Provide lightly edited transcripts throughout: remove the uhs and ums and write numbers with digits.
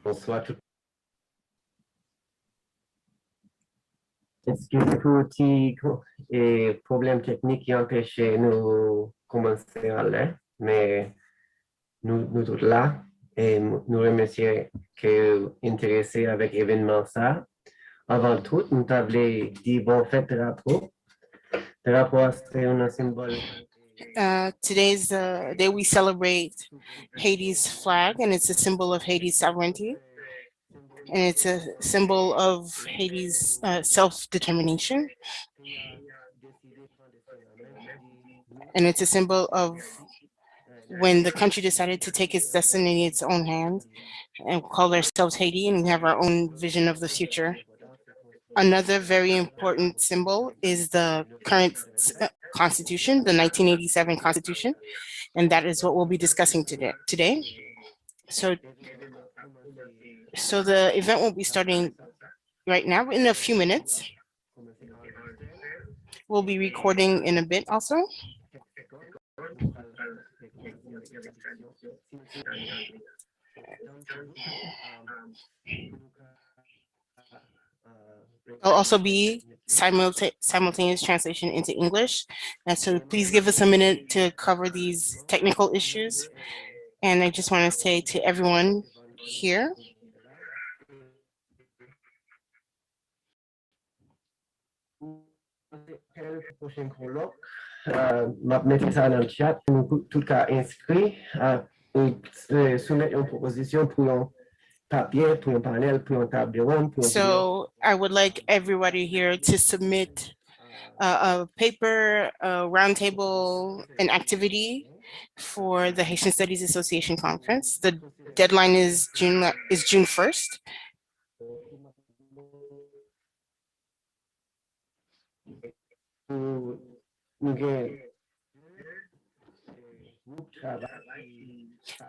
Bonsoir tout. Excusez pour petit et problème technique qui empêchait nous commencer à l'air, mais nous tous là et nous remercions que intéressés avec l'événement ça. Avant tout, nous t'avons dit bon fête drapeau. Drapeau, c'est un symbole. Today's the day we celebrate Haiti's flag, and it's a symbol of Haiti's sovereignty, and it's a symbol of Haiti's self-determination, and it's a symbol of when the country decided to take its destiny in its own hand and call ourselves Haiti, and we have our own vision of the future. Another very important symbol is the current constitution, the 1987 constitution, and that is what we'll be discussing today. So the event will be starting right now in a few minutes. We'll be recording in a bit also. There'll also be simultaneous translation into English. And so please give us a minute to cover these technical issues. And I just want to say to everyone here, Mettez ça dans le chat, nous tout cas inscrit et soumettre une proposition pour un papier, pour un panel, pour un table ronde. So I would like everybody here to submit a paper, a roundtable, an activity for the Haitian Studies Association conference. The deadline is June 1st.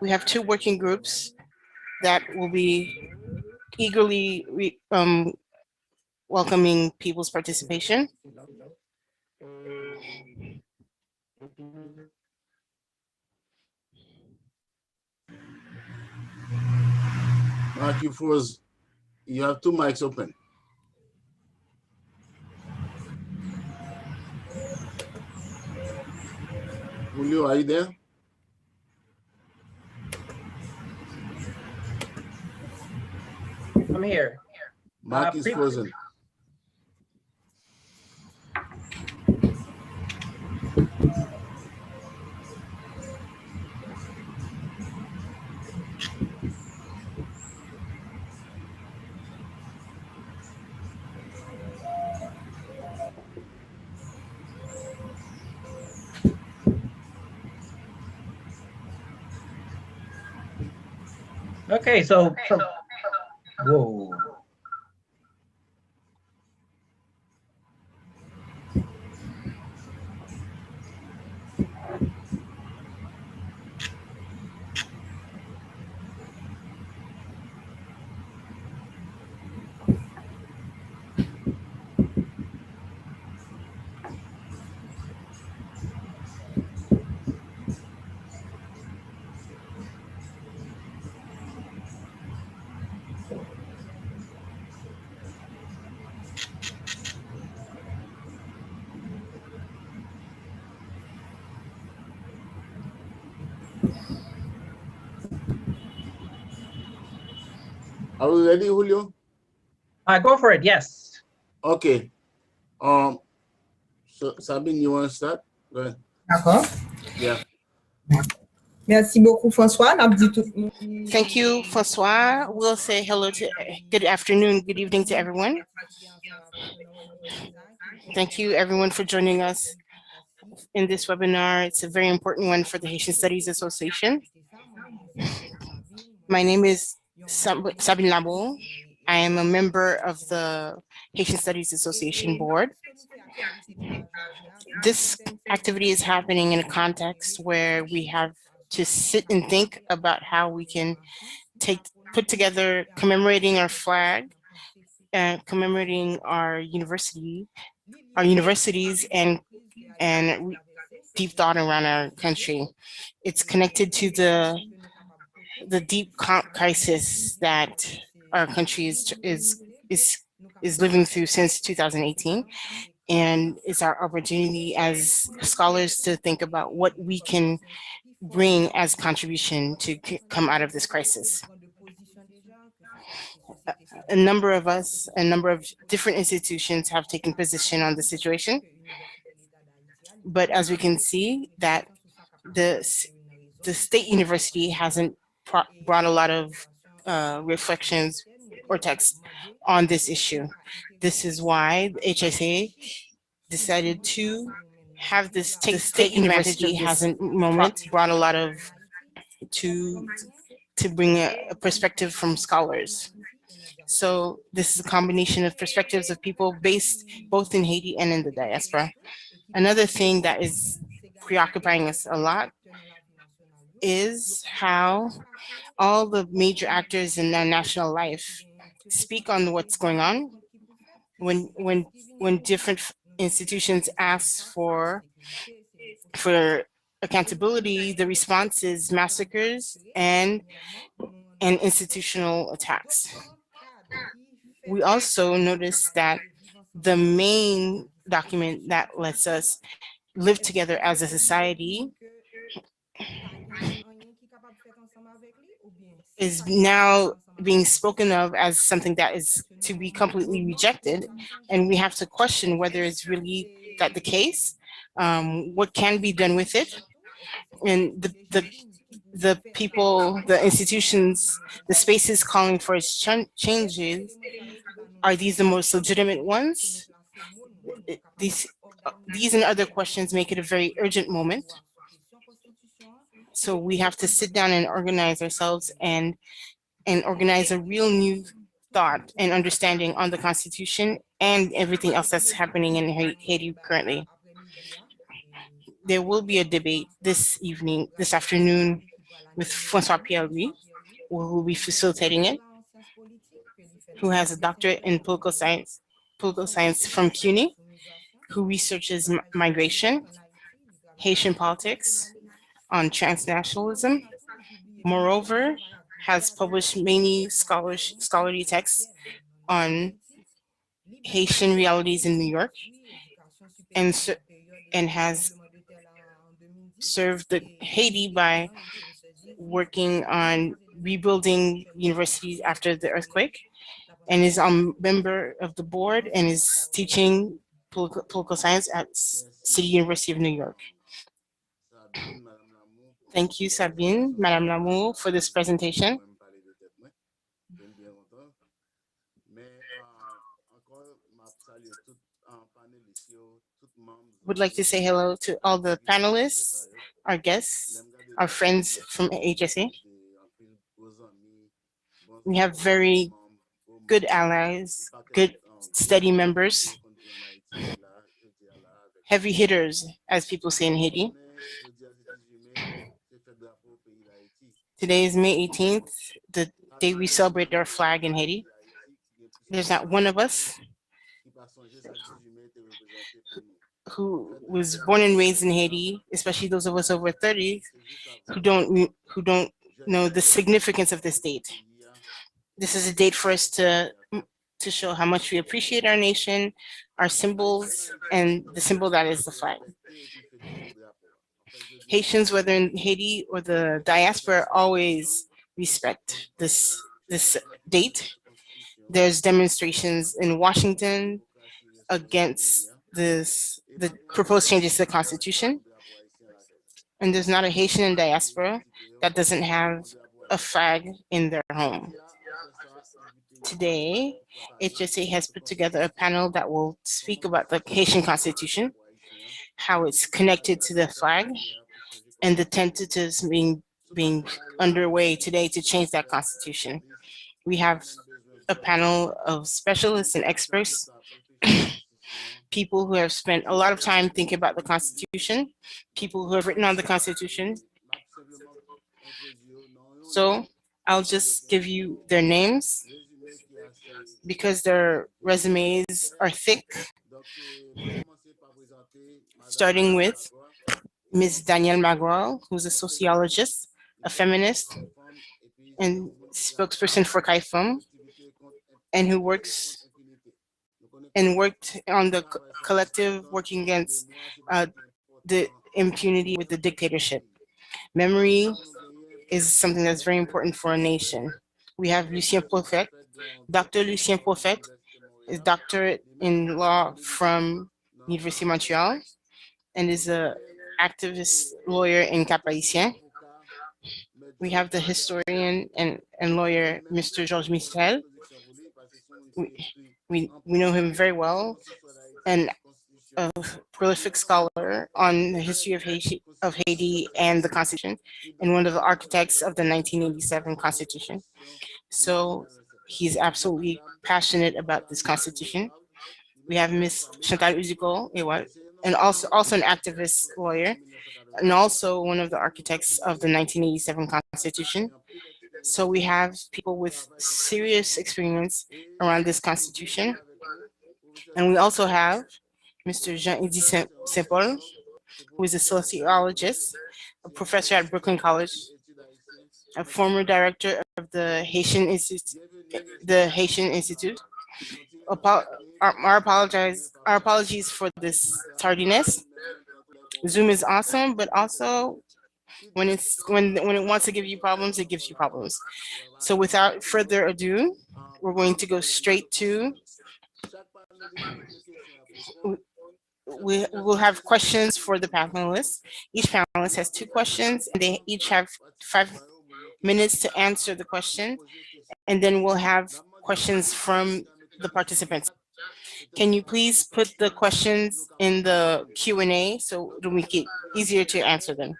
We have two working groups that will be eagerly welcoming people's participation. Mark, you have two mics open. Julio, are you there? I'm here. Mark is frozen. Okay, so whoa. Are we ready, Julio? Go for it, yes. Okay. So Sabine, you want to start? Go ahead. D'accord. Yeah. Merci beaucoup, François. Thank you, François. We'll say hello to, good afternoon, good evening to everyone. Thank you, everyone, for joining us in this webinar. It's a very important one for the Haitian Studies Association. My name is Sabine Labo. I am a member of the Haitian Studies Association board. This activity is happening in a context where we have to sit and think about how we can put together commemorating our flag and commemorating our universities and deep thought around our country. It's connected to the deep crisis that our country is living through since 2018, and it's our opportunity as scholars to think about what we can bring as contribution to come out of this crisis. A number of us, a number of different institutions have taken position on the situation, but as we can see that the state university hasn't brought a lot of reflections or text on this issue. This is why the HSA decided to have this the state university hasn't moment brought a lot of to bring a perspective from scholars. So this is a combination of perspectives of people based both in Haiti and in the diaspora. Another thing that is preoccupying us a lot is how all the major actors in our national life speak on what's going on when different institutions ask for accountability. The response is massacres and institutional attacks. We also noticed that the main document that lets us live together as a society is now being spoken of as something that is to be completely rejected, and we have to question whether it's really that the case, what can be done with it, and the people, the institutions, the spaces calling for its changes, are these the most legitimate ones? These and other questions make it a very urgent moment. So we have to sit down and organize ourselves and organize a real new thought and understanding on the Constitution and everything else that's happening in Haiti currently. There will be a debate this afternoon with François Pierre-Louis, who will be facilitating it, who has a doctorate in political science from CUNY, who researches migration, Haitian politics, on transnationalism. Moreover, has published many scholarly texts on Haitian realities in New York, and has served Haiti by working on rebuilding universities after the earthquake, and is a member of the board and is teaching political science at City University of New York. Thank you, Sabine, Madame Lamour, for this presentation. Would like to say hello to all the panelists, our guests, our friends from HSA. We have very good allies, good steady members, heavy hitters, as people say in Haiti. Today is May 18th, the day we celebrate our flag in Haiti. There's not one of us who was born and raised in Haiti, especially those of us over 30, who don't know the significance of this date. This is a date for us to show how much we appreciate our nation, our symbols, and the symbol that is the flag. Haitians, whether in Haiti or the diaspora, always respect this date. There's demonstrations in Washington against the proposed changes to the Constitution. And there's not a Haitian in diaspora that doesn't have a flag in their home. Today, HSA has put together a panel that will speak about the Haitian Constitution, how it's connected to the flag, and the tentatives being underway today to change that Constitution. We have a panel of specialists and experts, people who have spent a lot of time thinking about the Constitution, people who have written on the Constitution. So I'll just give you their names because their resumes are thick. Starting with Ms. Danielle Magral, who's a sociologist, a feminist, and spokesperson for CAIFM, and who worked on the collective working against the impunity with the dictatorship. Memory is something that's very important for a nation. We have Lucien Poffet. Dr. Lucien Poffet is doctorate in law from University of Montreal and is a activist lawyer in Cap-Haïtien. We have the historian and lawyer, Mr. Georges Michel. We know him very well, and a prolific scholar on the history of Haiti and the Constitution, and one of the architects of the 1987 Constitution. So he's absolutely passionate about this Constitution. We have Ms. Chantal Uzico, and also an activist lawyer, and also one of the architects of the 1987 Constitution. So we have people with serious experience around this Constitution. And we also have Mr. Jean-Eddy Saint-Paul, who is a sociologist, a professor at Brooklyn College, a former director of the Haitian Institute. Our apologies for this tardiness. Zoom is awesome, but also when it wants to give you problems, it gives you problems. So without further ado, we're going to go straight to, we will have questions for the panelists. Each panelist has 2 questions, and they each have 5 minutes to answer the question, and then we'll have questions from the participants. Can you please put the questions in the Q&A so it'll make it easier to answer them?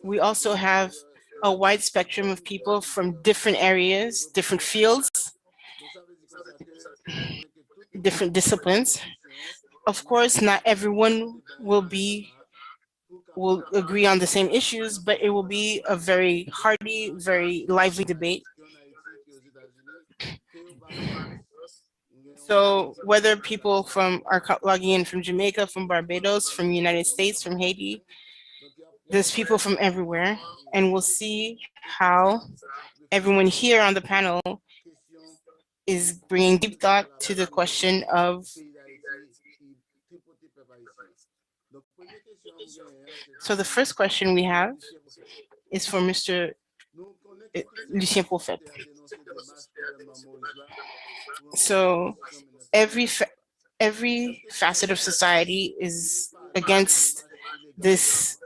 We also have a wide spectrum of people from different areas, different fields, different disciplines. Of course, not everyone will agree on the same issues, but it will be a very hearty, very lively debate. So whether people are logging in from Jamaica, from Barbados, from the United States, from Haiti, there's people from everywhere, and we'll see how everyone here on the panel is bringing deep thought to the question of. So the first question we have is for Mr. Lucien Poffet. So every facet of society is against this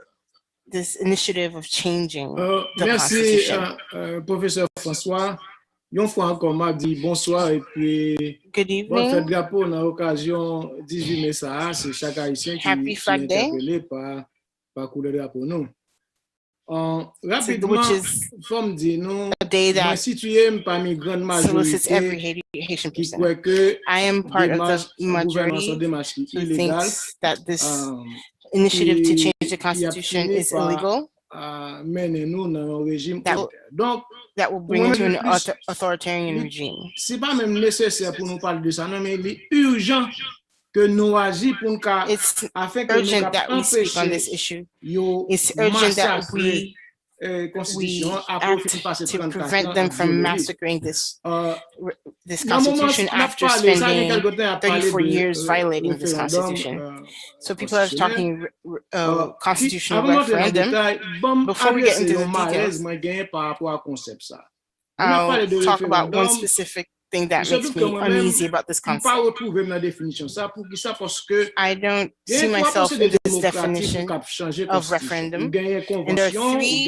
initiative of changing the Constitution. Professeur François. Yon fois encore m'a dit bonsoir et puis good evening. Bon fête drapeau dans l'occasion 18 mai ça, c'est chaque haïtien qui est interpellé par couleur drapeau nous. Rapidement, forme dit nous moi situé parmi grande majorité qui croit que I am part of the majority who thinks that this initiative to change the Constitution is illegal. That will bring us to an authoritarian regime. C'est pas même nécessaire pour nous parler de ça, non, mais il est urgent que nous agissions pour afin que urgent that we speak on this issue. It's urgent that we act to prevent them from massacring this Constitution after spending 34 years violating this Constitution. So people are talking constitutional referendum. Before we get into the details, I'll talk about one specific thing that makes me uneasy about this concept. I don't see myself in this definition of referendum. And there are three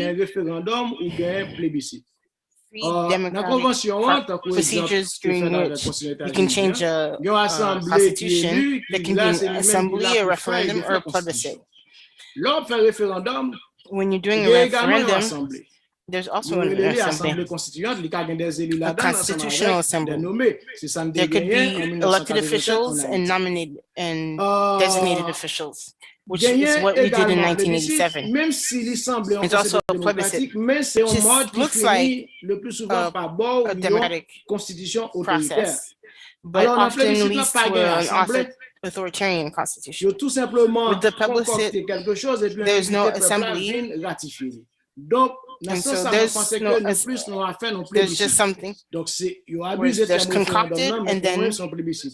democratic procedures during which you can change a constitution. That can be an assembly, a referendum, or a plebiscite. When you're doing a referendum, there's also an assembly, a constitutional assembly. There could be elected officials and nominated and designated officials, which is what we did in 1987. It's also a plebiscite, which looks like a democratic process, but often leads to an authoritarian constitution. Yo tout simplement With the concocté quelque chose et puis there's no invité peuple à assembly. venir ratifier. Donc, dans And ce so sens, je pense que nous plus nous avons fait nos there's just plébiscites. something Donc, c'est, ils ont where abusé de there's ce référendum, concocted non, mais and pour then même son plébiscite.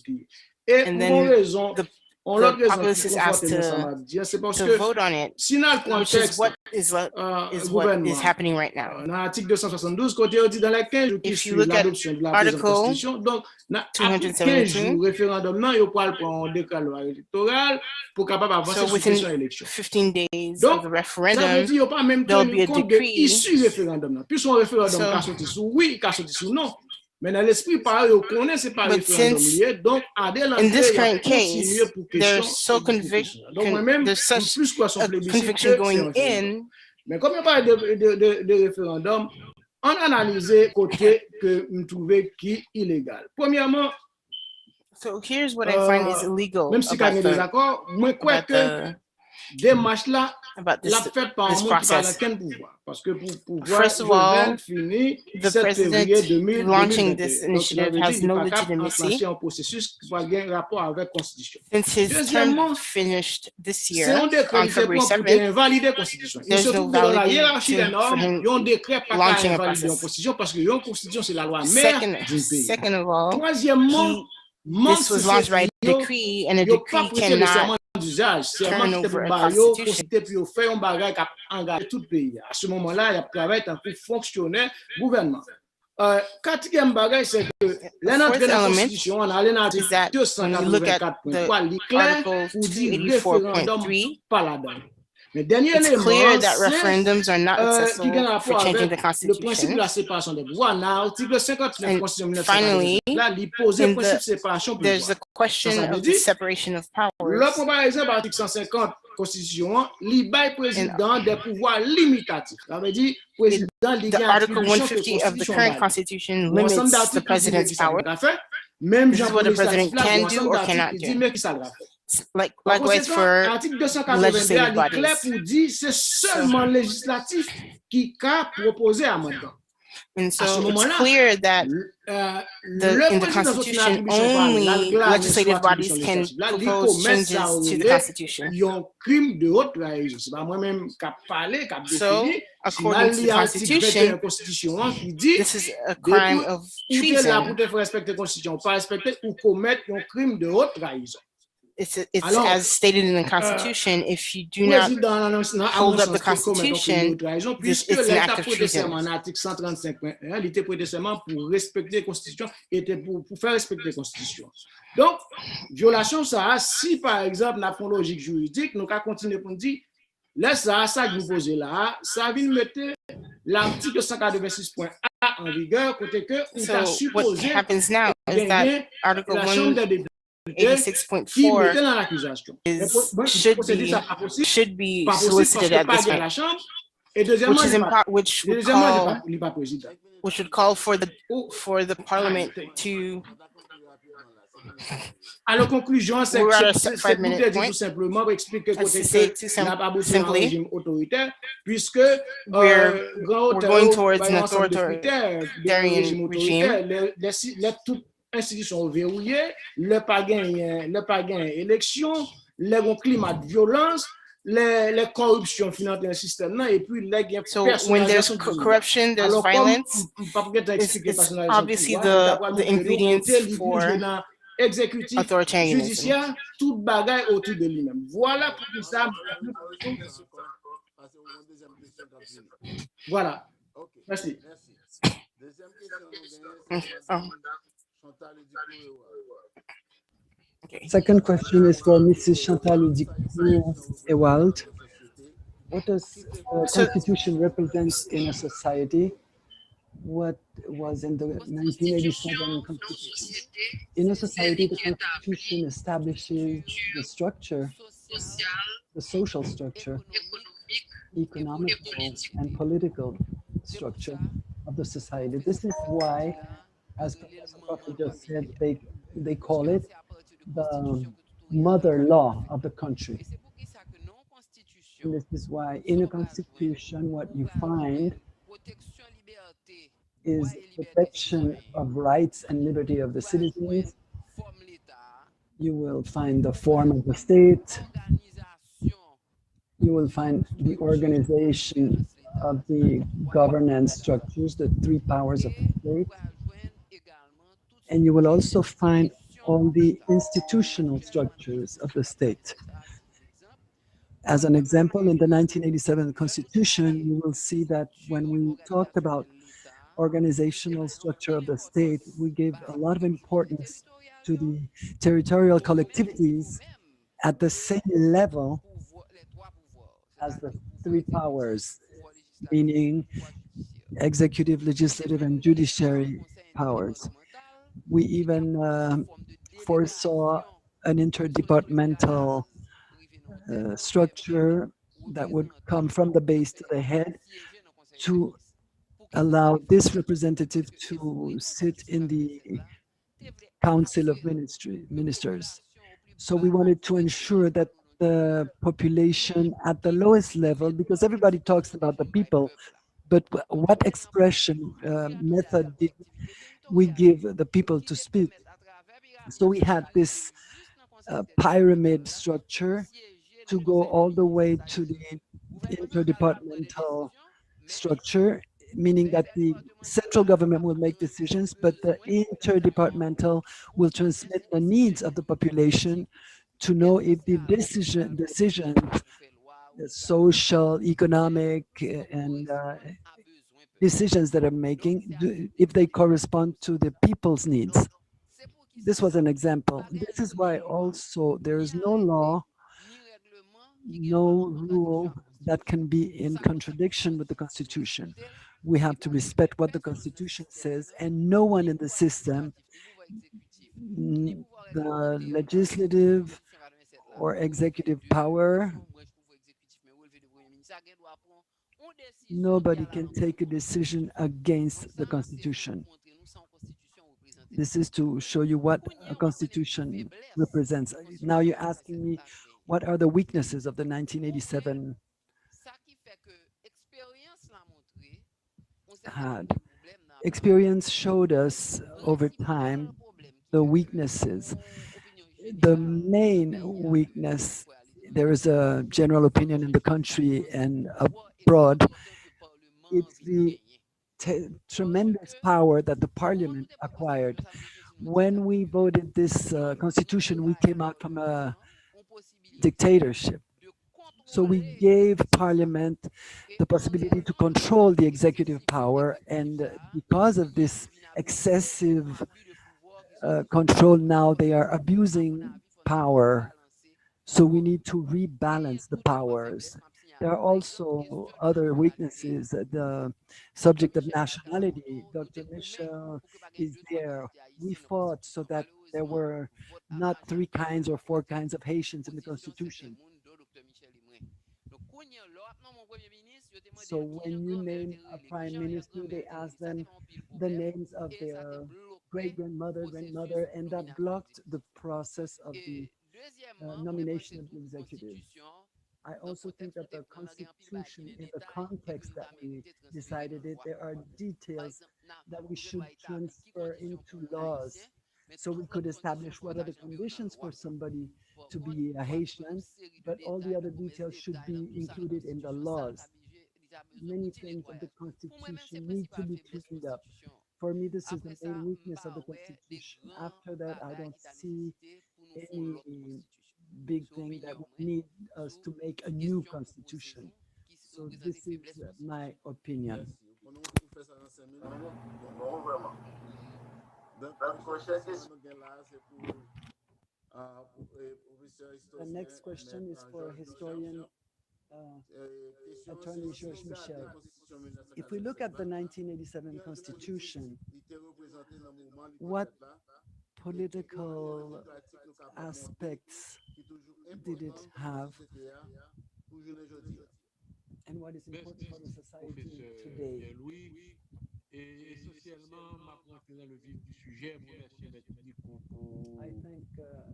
Et and pour then raison, the on l'autre raison populace qui is asked conforte ça m'a dit, c'est parce to que vote on it, si dans le which is contexte what is gouvernement, happening right now. dans l'article 272, côté on dit dans les 15 jours qui If you suivent look at l'adoption de la présente Article constitution, donc après 15 jours, référendum, non, il pourra prendre un décret loi électorale pour capable avancer so sur within question élection. 15 days Donc, of the ça veut referendum, dire pas même there'll be tenu a compte de decree. issue référendum. Puis son référendum So- qu'a sorti sous oui, qu'a sorti sous non. Mais dans l'esprit, pareil, on connaît c'est pas But référendum since lié. Donc, à dès in this l'entrée, il y a current continué case, pour there's question. so conviction, Donc, moi-même, there's such plus quoi son a plébiscite conviction que going c'est un référendum. in. Mais comme il y a pas de référendum, on analysé côté que nous trouvons qui est illégal. Premièrement, So here's what I find is illegal même si il y a des désaccords, moi, quoi que démarche là, about la this, fait par un this monde qui parle à process. quel pouvoir? Parce que pour pouvoir, First of all, fini the 7 février president launching this 2021. Donc, initiative has no legitimacy un processus qui va avoir un rapport avec la Constitution. since his Deuxièmement, term finished this c'est year un décret on qui February prend pour 7th. invalider la Constitution. Il There's se no trouve que dans la hiérarchie des validity for normes, him il y a un décret pas launching qu'à a invalider la process. Constitution parce que la Constitution, c'est la loi mère du pays. Second of all, Troisièmement, this was launched by a decree, and a yo pas decree prêter le serment cannot d'usage, serment turn qui était over pour a bailler, constitution. consulter puis faire un bagage qui a engagé tout le pays. À ce moment-là, il y a travaillé en tant que fonctionnaire gouvernement. Quatrième bagage, c'est que l'entrée de la Constitution, on a allé dans is that when you look at the Article 284.3, pas là-dedans. Mais dernier it's élément, clear that c'est referendums are not qui a accessible rapport for changing avec the le principe de constitution. la séparation des pouvoirs. Dans l'article 59 de la And Constitution de finally, 1947, là, il posait le principe de séparation des there's pouvoirs. a question Ça veut of the dire, separation of là, powers. par exemple, l'article 150 Constitution, il bail président des pouvoirs limitatifs. Ça veut dire, président, il The y a Article 150 of the current constitution limits the president's power. Même This is what the president can do or cannot do. Likewise for l'article 282, legislative il est clair bodies. pour dire c'est seulement législatif qui a proposé amendement. And À ce so it's moment-là, clear that in the Constitution, only legislative bodies can propose changes to the Constitution. Il y a un crime de haute trahison. C'est pas moi-même qui a parlé, qui a So, défini. according to the Constitution, Constitution qui dit this is a crime of ou tu es là pour treason. te faire respecter la Constitution, pas respecter ou commettre un crime de haute trahison. It's Alors, as stated in the Constitution, if you do not hold up the Constitution, puisque it's an l'État act of prêté treason. serment en article 135.1, il était prêté serment pour respecter la Constitution, était pour faire respecter la Constitution. Donc, violation, ça, si par exemple, la logique juridique, nous avons continué pour dire, là, ça que vous posez là, ça vient mettre l'article 186.1 en vigueur, côté que, on a So what supposé happens now is that Article la Chambre des députés qui 186.4 mettait dans l'accusation. should be solicited at this point, la Chambre. Et deuxièmement, which would call for the Parliament to. À la conclusion, c'est tout simplement pour expliquer qu'on n'a pas besoin d'un régime autoritaire, puisque we're going towards an authoritarian regime. Toutes institutions verrouillées, le pas gain élection, le climat de violence, les corruptions financières dans le système, et puis les gains. So when there's corruption, there's violence. It's obviously the ingredients for exécutif, authoritarianism. judiciaire, tout bagaille autour de lui-même. Voilà pour ça. Voilà. Merci. Okay. Second question is for Mrs. Chantal Ewald. What does Constitution represent in a society? What was in the 1987 Constitution? In a society, the Constitution establishes the structure, the social structure, economical and political structure of the society. This is why, as Professor Crawford just said, they call it the mother law of the country. And this is why in a constitution, what you find is protection of rights and liberty of the citizens. You will find the form of the state. You will find the organization of the governance structures, the three powers of the state. And you will also find all the institutional structures of the state. As an example, in the 1987 Constitution, you will see that when we talked about organizational structure of the state, we gave a lot of importance to the territorial collectivities at the same level as the three powers, meaning executive, legislative, and judiciary powers. We even foresaw an interdepartmental structure that would come from the base to the head to allow this representative to sit in the Council of Ministers. So we wanted to ensure that the population at the lowest level, because everybody talks about the people, but what expression method did we give the people to speak? So we had this pyramid structure to go all the way to the interdepartmental structure, meaning that the central government will make decisions, but the interdepartmental will transmit the needs of the population to know if the decisions, the social, economic, and decisions that are making, if they correspond to the people's needs. This was an example. This is why also there is no law, no rule that can be in contradiction with the Constitution. We have to respect what the Constitution says, and no one in the system, the legislative or executive power, nobody can take a decision against the Constitution. This is to show you what a Constitution represents. Now you're asking me, what are the weaknesses of the 1987 had? Experience showed us over time the weaknesses. The main weakness, there is a general opinion in the country and abroad, it's the tremendous power that the parliament acquired. When we voted this constitution, we came out from a dictatorship. So we gave parliament the possibility to control the executive power, and because of this excessive control, now they are abusing power. So we need to rebalance the powers. There are also other weaknesses. The subject of nationality, Dr. Michel is there. We fought so that there were not 3 kinds or 4 kinds of Haitians in the Constitution. So when you name a prime minister, they ask them the names of their great-grandmother, grandmother, and that blocked the process of the nomination of the executive. I also think that the Constitution, in the context that we decided it, there are details that we should transfer into laws. So we could establish what are the conditions for somebody to be a Haitian, but all the other details should be included in the laws. Many things of the Constitution need to be cleaned up. For me, this is the main weakness of the Constitution. After that, I don't see any big thing that would need us to make a new constitution. So this is my opinion. The next question is for historian attorney Georges Michel. If we look at the 1987 Constitution, what political aspects did it have, and what is important for the society today? I thank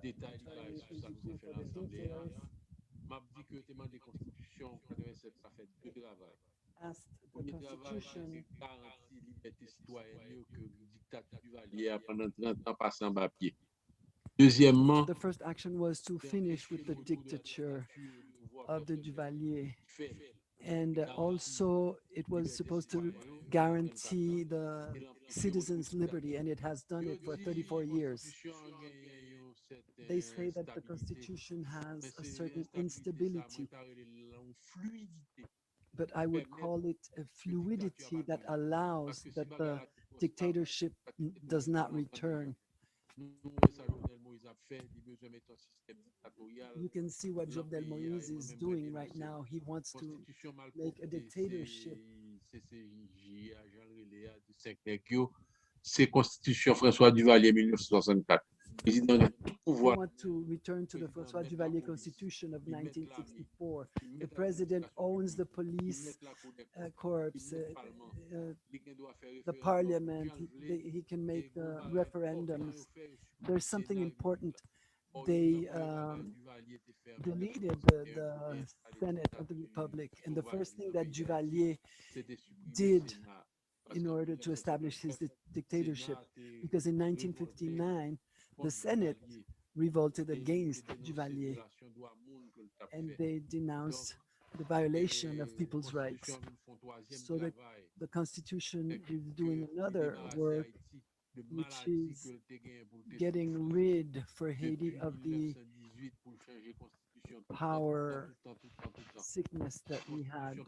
attorney Fiziki for the details. Asked the Constitution Deuxièmement, The first action was to finish with the dictature of the Duvalier. And also, it was supposed to guarantee the citizens' liberty, and it has done it for 34 years. They say that the Constitution has a certain instability, but I would call it a fluidity that allows that the dictatorship does not return. You can see what Jovenel Moïse is doing right now. He wants to make a dictatorship. C'est Constitution François Duvalier 1964. Président de tout He pouvoir. wants to return to the François Duvalier Constitution of 1964. The president owns the police corps, the parliament. He can make referendums. There's something important. They deleted the Senate of the Republic, and the first thing that Duvalier did in order to establish his dictatorship, because in 1959, the Senate revolted against Duvalier, and they denounced the violation of people's rights. So the Constitution is doing another work, which is getting rid for Haiti of the power sickness that we had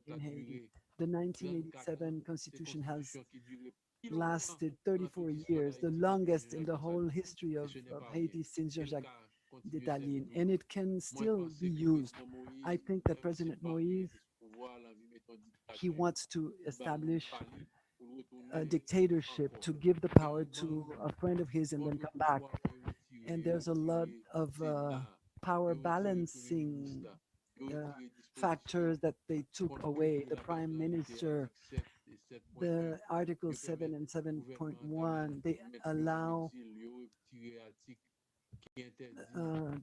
in Haiti. The 1987 Constitution has lasted 34 years, the longest in the whole history of Haiti since Jean-Jacques Dessalines, and it can still be used. I think that President Moïse, he wants to establish a dictatorship, to give the power to a friend of his and then come back. And there's a lot of power balancing factors that they took away. The prime minister, the Article 7 and 7.1, they allow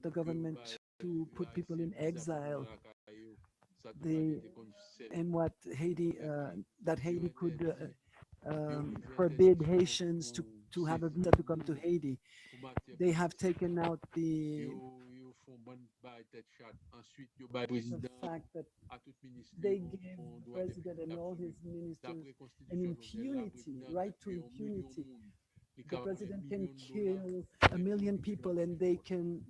the government to put people in exile. And what Haiti, that Haiti could forbid Haitians to have a visa to come to Haiti. They have taken out the fact that they give the president and all his ministers an impunity, right to impunity. The president can kill 1 million people and they can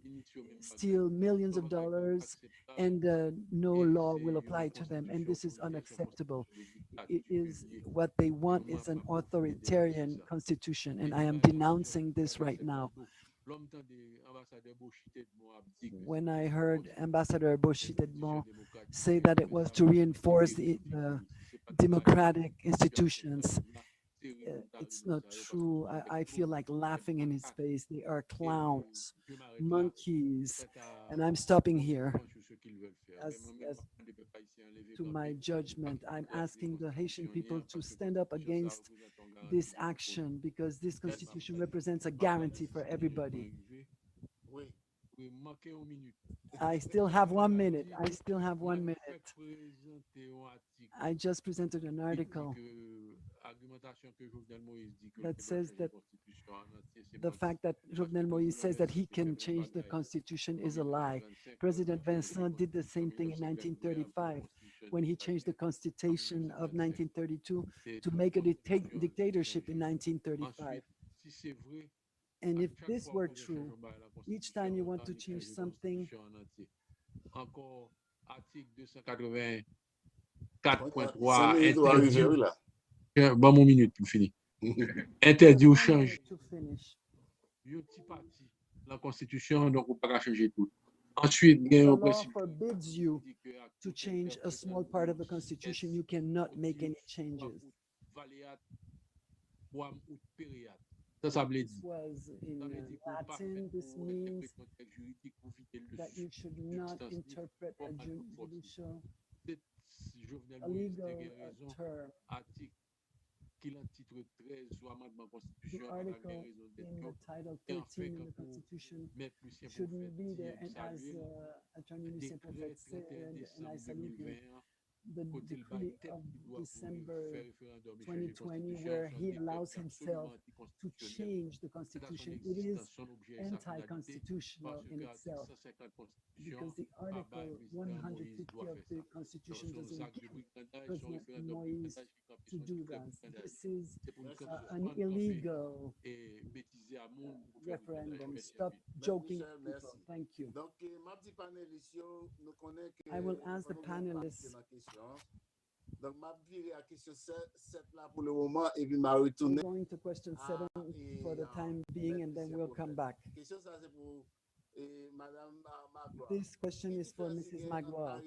steal millions of dollars, and no law will apply to them. And this is unacceptable. It is what they want is an authoritarian constitution, and I am denouncing this right now. When I heard Ambassador Boshi-Tedmon say that it was to reinforce the democratic institutions, it's not true. I feel like laughing in his face. They are clowns, monkeys, and I'm stopping here. As to my judgment, I'm asking the Haitian people to stand up against this action, because this constitution represents a guarantee for everybody. I still have 1 minute. I still have 1 minute. I just presented an article that says that the fact that Jovenel Moïse says that he can change the constitution is a lie. President Vincent did the same thing in 1935 when he changed the constitution of 1932 to make a dictatorship in 1935. And if this were true, each time you want to change something, Bon, mon minute pour finir. Interdit ou change la constitution, donc on ne peut pas changer tout. Ensuite, the law forbids you to change a small part of the constitution. You cannot make any changes. This was in Latin. This means that you should not interpret a judicial, a legal term. The article in the title 13 in the Constitution shouldn't be there, and as Attorney Lucien Prefet said, and I salute him, the decree of December 2020, where he allows himself to change the constitution. It is anti-constitutional in itself because the Article 150 of the Constitution doesn't give President Moise to do that. This is an illegal referendum. Stop joking, people. Thank you. I will ask the panelists. We're going to question 7 for the time being, and then we'll come back. This question is for Mrs. Magloire.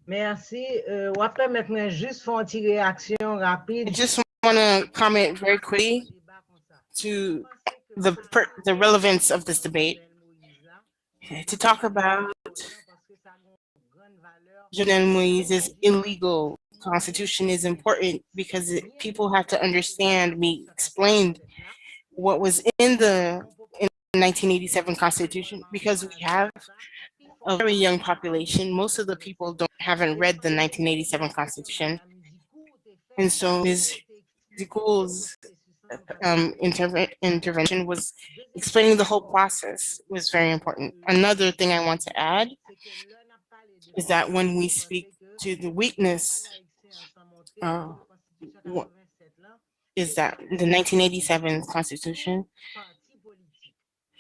Merci. On va maintenant juste faire une petite réaction rapide. I just want to comment very quickly to the relevance of this debate, to talk about Jovenel Moise's illegal constitution is important because people have to understand, me explained what was in the 1987 constitution, because we have a very young population. Most of the people haven't read the 1987 constitution. And so Ms. Dicou's intervention was explaining the whole process was very important. Another thing I want to add is that when we speak to the weakness, is that the 1987 constitution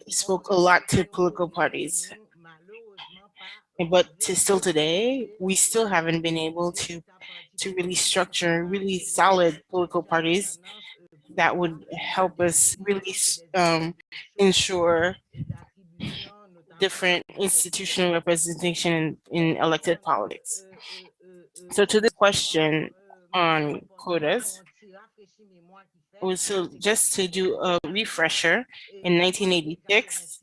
spoke a lot to political parties. But still today, we still haven't been able to really structure really solid political parties that would help us really ensure different institutional representation in elected politics. So to the question on quotas, so just to do a refresher, in 1986,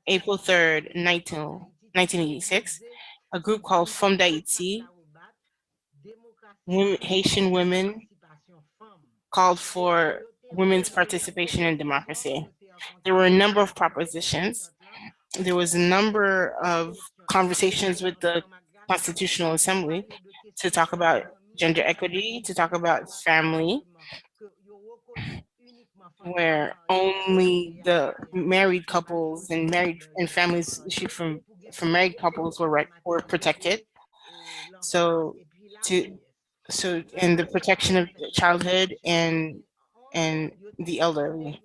April 3rd, 1986, a group called Femmes d'Haïti, Haitian women, called for women's participation in democracy. There were a number of propositions. There was a number of conversations with the Constitutional Assembly to talk about gender equity, to talk about family, where only the married couples and families issued from married couples were protected. And the protection of childhood and the elderly.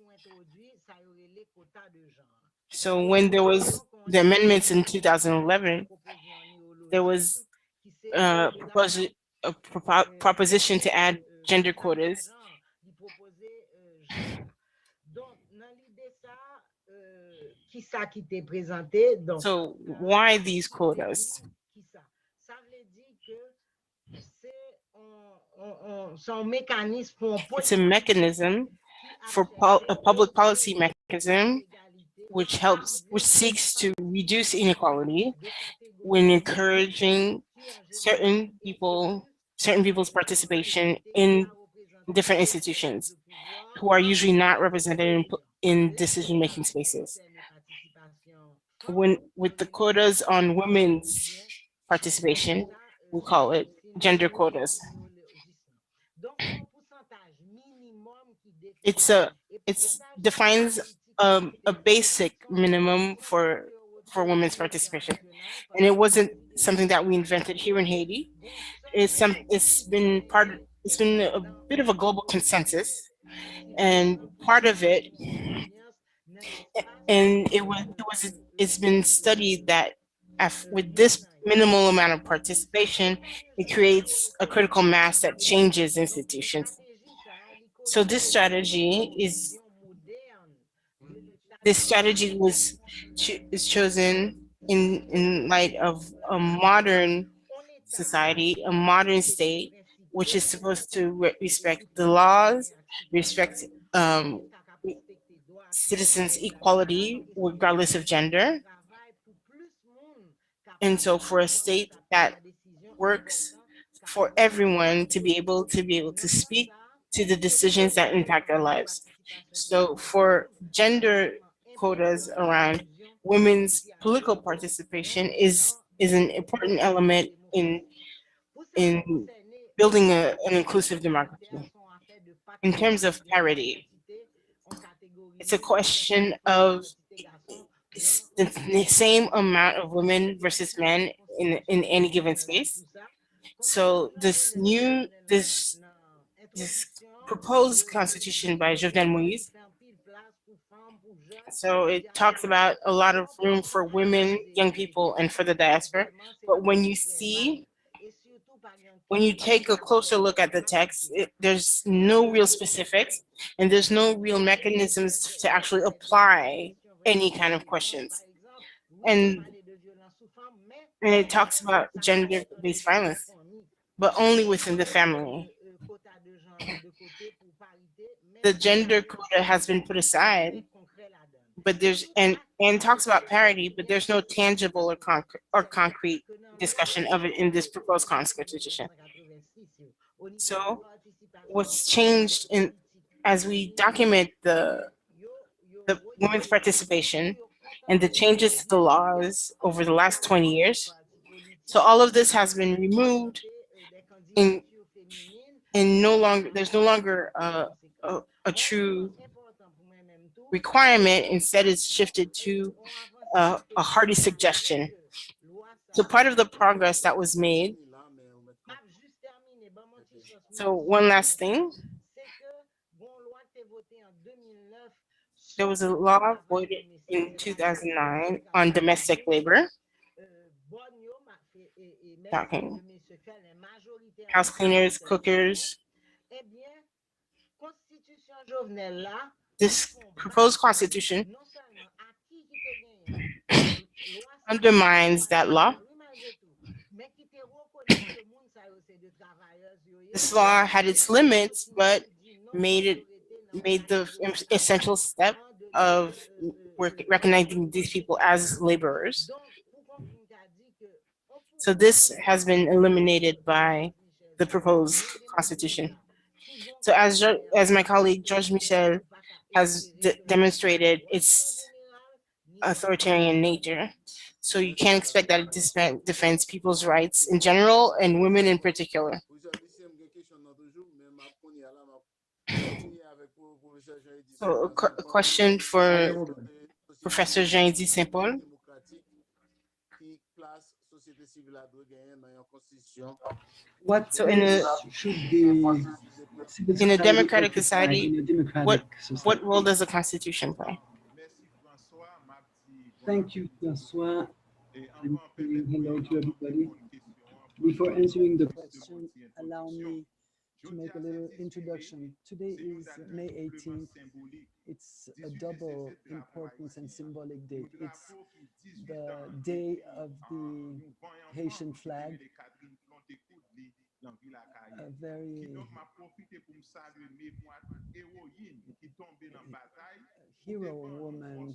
So when there was the amendments in 2011, there was a proposition to add gender quotas. So why these quotas? It's a mechanism for a public policy mechanism which seeks to reduce inequality when encouraging certain people's participation in different institutions who are usually not represented in decision-making spaces. With the quotas on women's participation, we call it gender quotas. It defines a basic minimum for women's participation, and it wasn't something that we invented here in Haiti. It's been a bit of a global consensus, and part of it, and it's been studied that with this minimal amount of participation, it creates a critical mass that changes institutions. So this strategy is chosen in light of a modern society, a modern state, which is supposed to respect the laws, respect citizens' equality regardless of gender. And so for a state that works for everyone to be able to speak to the decisions that impact their lives. So for gender quotas around women's political participation is an important element in building an inclusive democracy. In terms of parity, it's a question of the same amount of women versus men in any given space. So this proposed constitution by Jovenel Moïse, so it talks about a lot of room for women, young people, and for the diaspora. But when you take a closer look at the text, there's no real specifics, and there's no real mechanisms to actually apply any kind of questions. And it talks about gender-based violence, but only within the family. The gender quota has been put aside, but and talks about parity, but there's no tangible or concrete discussion of it in this proposed constitution. So what's changed as we document the women's participation and the changes to the laws over the last 20 years. So all of this has been removed and there's no longer a true requirement. Instead, it's shifted to a hearty suggestion. So part of the progress that was made. So one last thing. There was a law voted in 2009 on domestic labor. Talking house cleaners, cookers. This proposed constitution undermines that law. This law had its limits, but made the essential step of recognizing these people as laborers. So this has been eliminated by the proposed constitution. So as my colleague George Michel has demonstrated, it's authoritarian nature. So you can't expect that it defends people's rights in general and women in particular. So a question for Professor Jean-Yves Saint-Paul. What So in a democratic society, what role does the Constitution play? Thank you, François. I'm saying hello to everybody. Before answering the question, allow me to make a little introduction. Today is May 18th. It's a double importance and symbolic date. It's the day of the Haitian flag, a very hero woman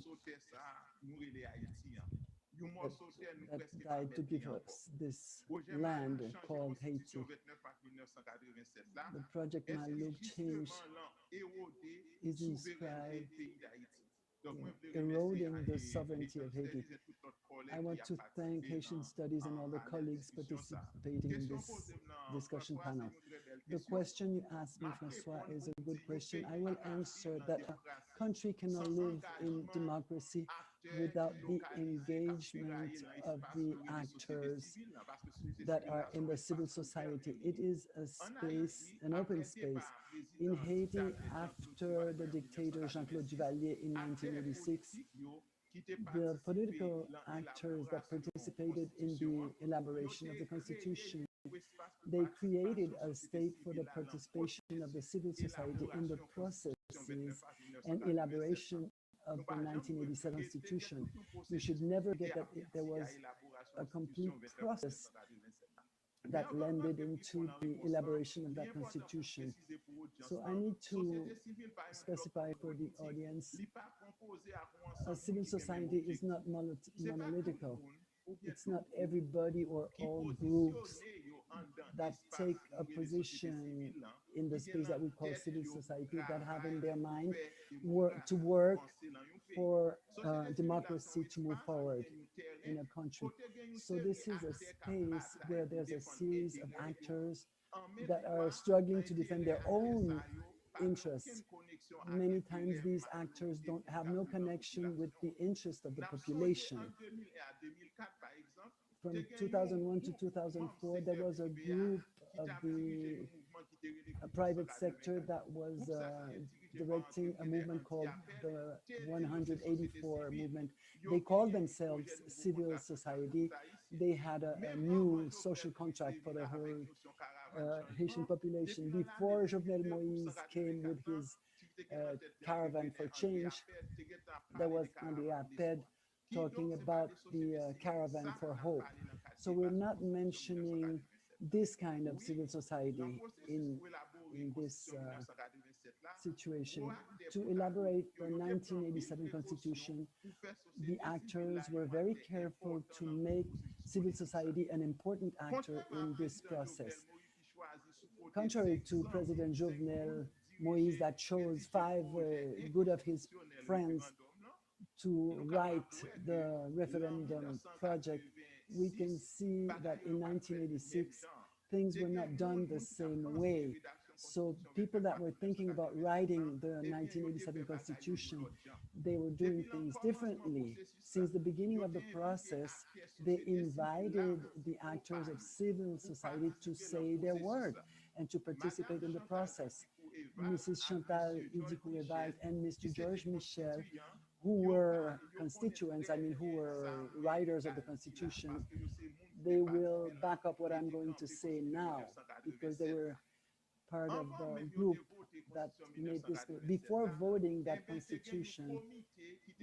that died to give us this land called Haiti. The project Malouk Change is inscribed eroding the sovereignty of Haiti. I want to thank Haitian Studies and all the colleagues participating in this discussion panel. The question you asked me, François, is a good question. I will answer that a country cannot live in democracy without the engagement of the actors that are in the civil society. It is a space, an open space. In Haiti, after the dictator Jean-Claude Duvalier in 1986, the political actors that participated in the elaboration of the Constitution, they created a state for the participation of the civil society in the processes and elaboration of the 1987 Constitution. We should never get that there was a complete process that landed into the elaboration of that constitution. So I need to specify for the audience, a civil society is not monolithical. It's not everybody or all groups that take a position in the space that we call civil society, that have in their mind to work for democracy to move forward in a country. So this is a space where there's a series of actors that are struggling to defend their own interests. Many times these actors don't have no connection with the interest of the population. From 2001 to 2004, there was a group of the private sector that was directing a movement called the 184 movement. They called themselves civil society. They had a new social contract for the whole Haitian population. Before Jovenel Moïse came with his caravan for change, there was André Aped talking about the caravan for hope. So we're not mentioning this kind of civil society in this situation. To elaborate the 1987 Constitution, the actors were very careful to make civil society an important actor in this process. Contrary to President Jovenel Moïse that chose five good of his friends to write the referendum project, we can see that in 1986, things were not done the same way. So people that were thinking about writing the 1987 Constitution, they were doing things differently. Since the beginning of the process, they invited the actors of civil society to say their word and to participate in the process. Mrs. Chantal Idikou-Evald and Mr. George Michel, who were constituents, who were writers of the Constitution, they will back up what I'm going to say now, because they were part of the group that made this. Before voting that Constitution,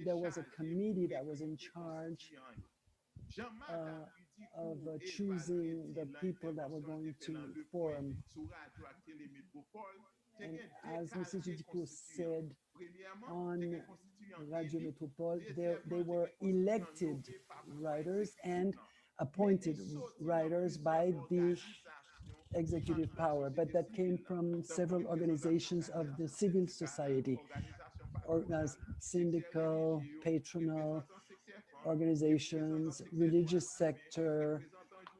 there was a committee that was in charge of choosing the people that were going to form. And as Mrs. Idikou said on Radio Métropole, they were elected writers and appointed writers by the executive power, but that came from several organizations of the civil society, syndical, patronal organizations, religious sector,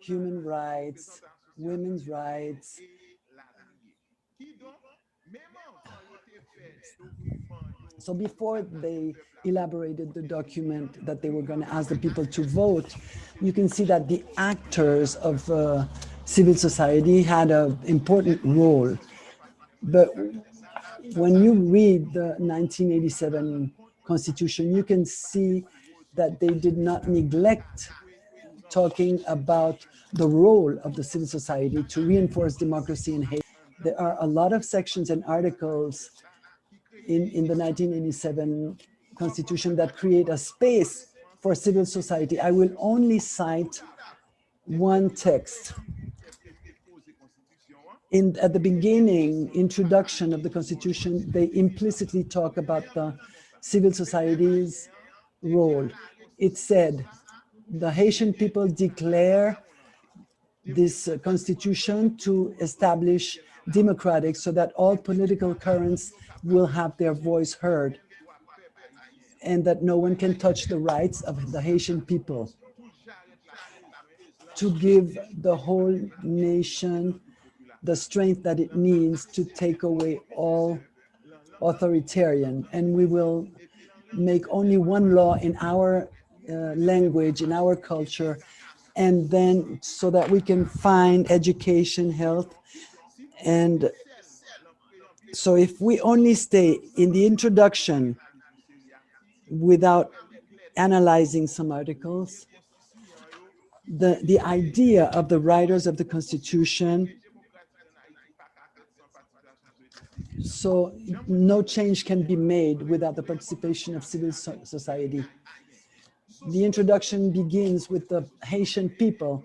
human rights, women's rights. So before they elaborated the document that they were going to ask the people to vote, you can see that the actors of civil society had an important role. But when you read the 1987 Constitution, you can see that they did not neglect talking about the role of the civil society to reinforce democracy in Haiti. There are a lot of sections and articles in the 1987 Constitution that create a space for civil society. I will only cite one text. At the beginning, introduction of the Constitution, they implicitly talk about the civil society's role. It said, the Haitian people declare this constitution to establish democratic so that all political currents will have their voice heard and that no one can touch the rights of the Haitian people, to give the whole nation the strength that it needs to take away all authoritarian. And we will make only one law in our language, in our culture, and then so that we can find education, health. And so if we only stay in the introduction without analyzing some articles, the idea of the writers of the Constitution, so no change can be made without the participation of civil society. The introduction begins with the Haitian people.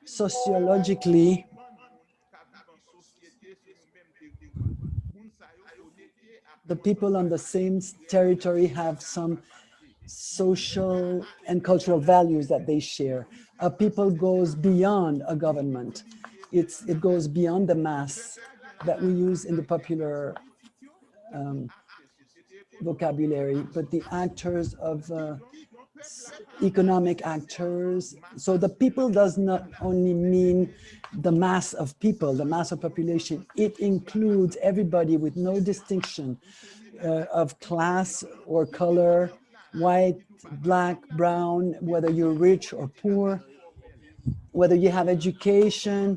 Sociologically, the people on the same territory have some social and cultural values that they share. A people goes beyond a government. it goes beyond the mass that we use in the popular vocabulary, but the actors of economic actors. So the people does not only mean the mass of people, the mass of population. It includes everybody with no distinction of class or color, white, black, brown, whether you're rich or poor, whether you have education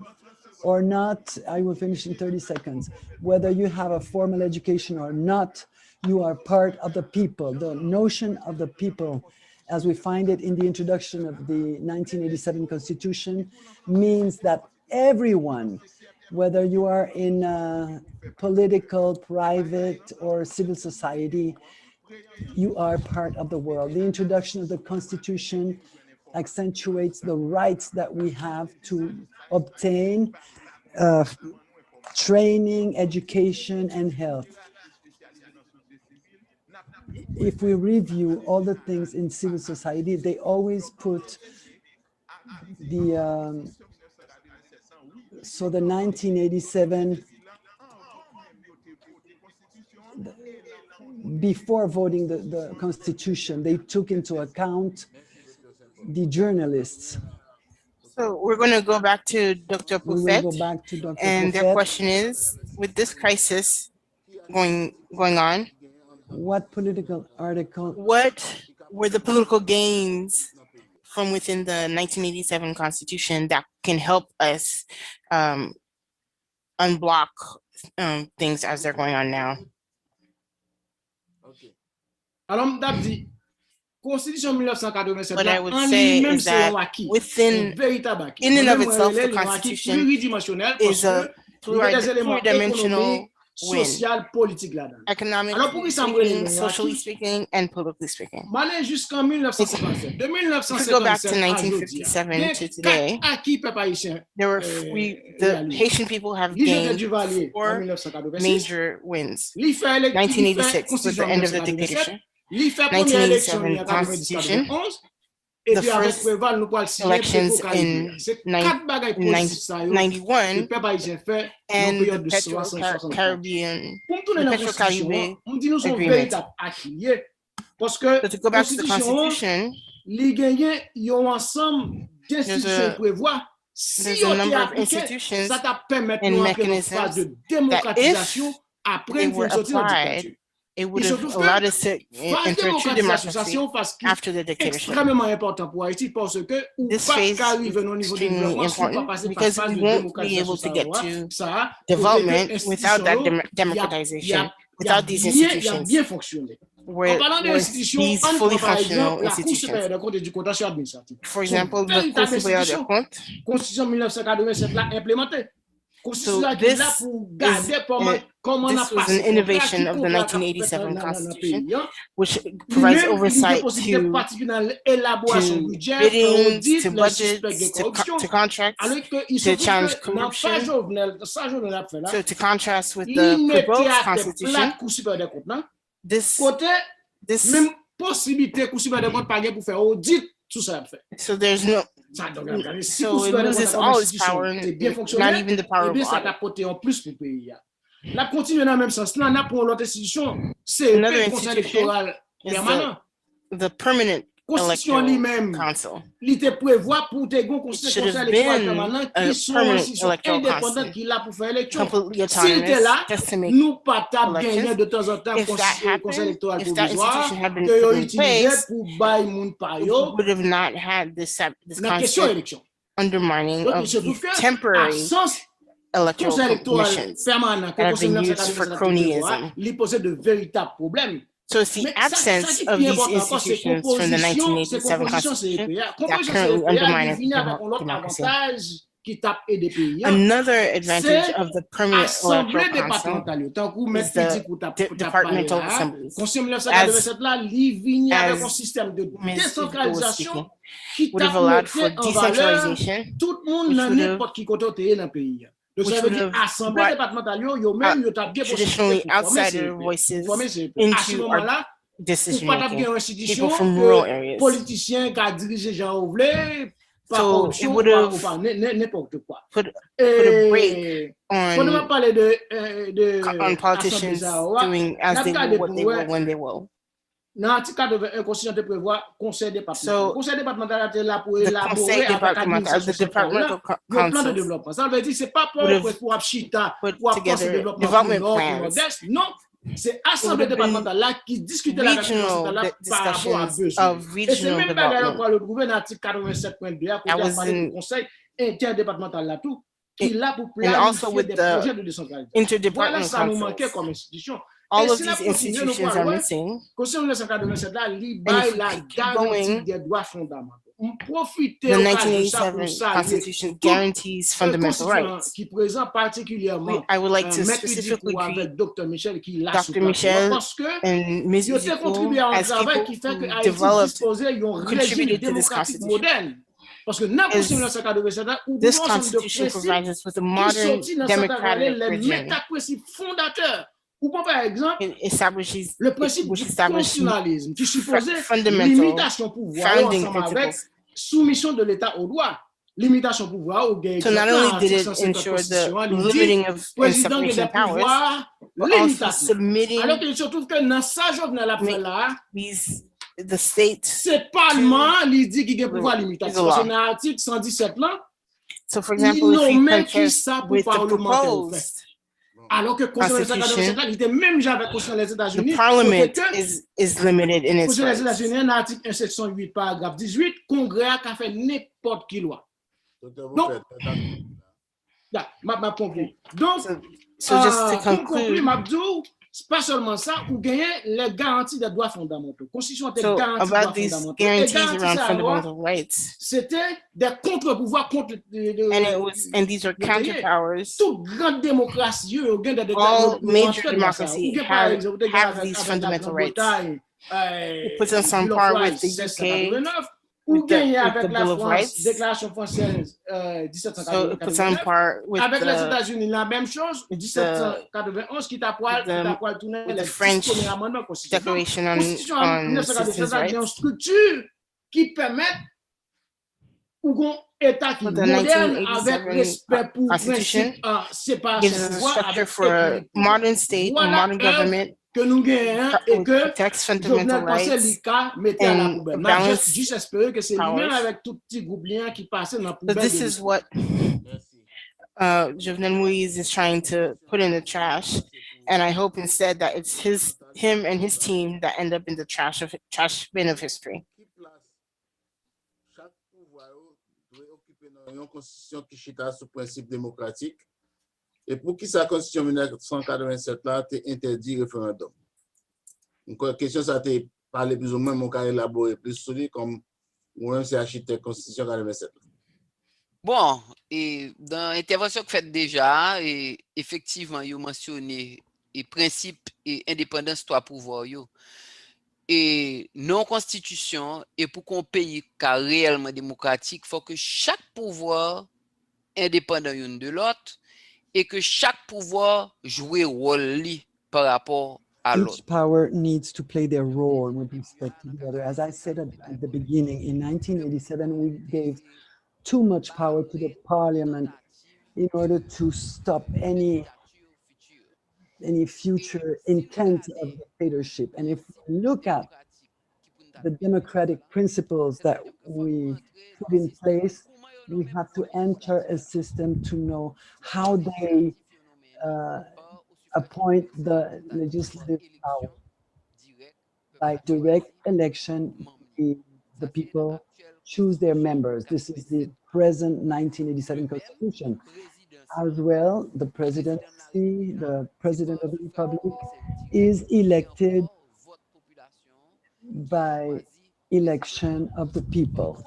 or not. I will finish in 30 seconds. Whether you have a formal education or not, you are part of the people. The notion of the people, as we find it in the introduction of the 1987 Constitution, means that everyone, whether you are in political, private, or civil society, you are part of the world. The introduction of the Constitution accentuates the rights that we have to obtain training, education, and health. If we review all the things in civil society, they always put the, so the 1987, before voting the Constitution, they took into account the journalists. So we're going to go back to Dr. We will Poufet, go back to Dr. and their Poufet. question is, with this crisis going on, What political article? what were the political gains from within the 1987 Constitution that can help us unblock things as they're going on now? Alors, m'ta dit, Constitution 1987, What I would en say lui-même, is c'est that un acquis, within, un véritable acquis. in and of Moi-même, itself, moi, the il y a un acquis Constitution pluridimensionnel is parce a que il y a des éléments pluridimensional économiques, win, social, politique là-dedans. Alors, pour economically qui ça me speaking, relève, socially speaking, and politically speaking. M'aller jusqu'en 1957. De If we go back to 1957 à aujourd'hui, 1957 to today, acquis peuple haïtien. there were the Haitian people have gained Duvalier en 4 1986. major wins. Li fait 1986 was the end of the dictatorship. 1987 Constitution, the first elections in 91, and the Petro-Caribbean agreement. But to go back to the Constitution, there's a number of institutions and mechanisms that if they were applied, it would have allowed us to enter true democracy after the dictatorship. This phase is extremely important because we won't be able to get to development without that democratization, without these institutions, where these fully functional institutions. For example, the Cour supérieure des comptes. So this was an innovation of the 1987 Constitution, which provides oversight to biddings, to budgets, to contracts, to challenge corruption. So to contrast with the proposed Constitution, so there's no, so it loses all its power, not even the power of audit. La continue dans le même sens. Là, on a pour l'autre institution, c'est le conseil électoral permanent. The permanent electoral council. Il te prévoit pour te gon conseil électoral permanent qui sont institutions indépendantes qui là pour faire élection. S'il était là, nous pas gagner de temps en temps conseil électoral provisoire que yo utilisé pour bail moun pa yo. Would have not had this constant undermining of these temporary electoral commissions that have been used for cronyism. So it's the absence of these institutions from the 1987 Constitution that currently undermine democracy. Another advantage of the permanent electoral council is the departmental assemblies. As would have allowed for decentralization, which would have brought traditionally outsider voices into our decision making, people from rural areas. par So it corruption would ou have par n'importe quoi. put a break Quand on va on parler de assemblée politicians ça, doing as they will, what they will, when they will. dans l'article 81, Constitution te prévoit conseil départemental. So Le conseil départemental est là pour the élaborer conseil avec départemental, the l'administration departmental centrale le plan de councils développement. Ça veut dire c'est pas would have pour Chita, put pour penser together développement pour development nord, pour plans. nord-est. Non, c'est It would assemblée have been départementale là qui discute avec la regional là par rapport à discussions besoin. of Et c'est regional même pas d'ailleurs development. pour le gouvernement article 87.2 à côté That à was parler in- du conseil interdépartemental là tout qui est là pour and also planifier with des the projets de décentralisation. Voilà interdepartmental ça nous manquait councils. comme institution. All Et of si la these continue, nous institutions pouvons are voir, missing. Constitution 1987 là, li And bail if we la keep garantie going, des droits fondamentaux. On profite the occasion ça pour 1987 saluer Constitution tout guarantees fundamental constituant rights. qui présente particulièrement I would like to Maître specifically Dicou avec greet Dr. Michel qui l'a Dr. sous-plateau Michel parce que and Ms. ils ont Uziku contribué à un as travail people qui fait que who Haïti developed, disposait d'un who régime contributed to this démocratique constitution. moderne. Parce que dans la Constitution 1987, où This un ensemble de constitution principes provides us with a qui modern sortent dans cette democratic les regime. métaprincipes fondateurs. Ou pas, par exemple, It establishes le principe which du establishes constitutionnalisme qui supposait fundamental limitation pouvoir founding ensemble avec principles. soumission de l'État au droit. Limitation pouvoir au gain. So not only did it ensure the limiting of and président qui a separation des of powers, pouvoirs but also limitatifs. submitting Alors qu'il se trouve que dans ça, Jovenel a fait là, the state. c'est Parlement qui dit qu'il a pouvoir limitatif. the Parce que law. dans l'article 117 là, So for example, if ils you n'ont qui compare ça pour with the parlementaire. proposed Alors que Constitution Constitution, il était même déjà avec Constitution des the États-Unis. parliament côté que is limited in its Constitution des rights. États-Unis, dans l'article 1, section 8, paragraphe 18, Congrès a fait n'importe qui loi. Donc, m'a compris. Donc, So just to pour conclure, conclude, Mabdou, c'est pas seulement ça, ou gagner les garanties des droits fondamentaux. Constitution des so garanties des about droits these fondamentaux. guarantees Et garanties, around ça, fundamental rights, c'était des contre-pouvoirs contre and these are counterpowers. toute grande démocratie, All major democracy have these fundamental rights. It puts us on par with the UK, ou gagner with avec the la Bill of France, Rights. déclaration française So it puts on 1789. par with Avec les the États-Unis, la même chose, 1791 qui t'a tourné with the les French 10 premiers amendements constitutionnels. Declaration Constitution on 1947 citizens' a une rights. structure qui permet ou un État qui The moderne 1987 avec respect pour Constitution principe séparation gives us a pouvoir structure avec for a équilibre. modern state, a Voilà modern government que nous gagnons et which que protects Jovenel fundamental pensait rights l'ICA mettait à la and poubelle. balance Juste espérer que c'est lui-même powers. avec tout petit groupe lien qui passait dans la So poubelle. this de is what Jovenel Moïse is trying to put in the trash, and I hope instead that it's him and his team that end up in the trash bin of history. Chaque pouvoir doit occuper une constitution qui chita sous principe démocratique. Et pour qui sa constitution 1987 là t'es interdit référendum. Donc la question ça t'est parlé plus ou moins mon cas élaboré plus solide comme moi-même c'est architecte constitution 87. Bon, et dans l'intervention que fait déjà, et effectivement, vous mentionné les principes et indépendance trois pouvoirs. Et non-constitution, et pour qu'on pays réellement démocratique, il faut que chaque pouvoir indépendant l'un de l'autre et que chaque pouvoir joue un rôle par rapport à l'autre. Each power needs to play their role with respect to the other. As I said at the beginning, in 1987, we gave too much power to the parliament in order to stop any future intent of dictatorship. And if we look at the democratic principles that we put in place, we have to enter a system to know how they appoint the legislative power. By direct election, the people choose their members. This is the present 1987 Constitution. As well, the presidency, the president of the republic is elected by election of the people,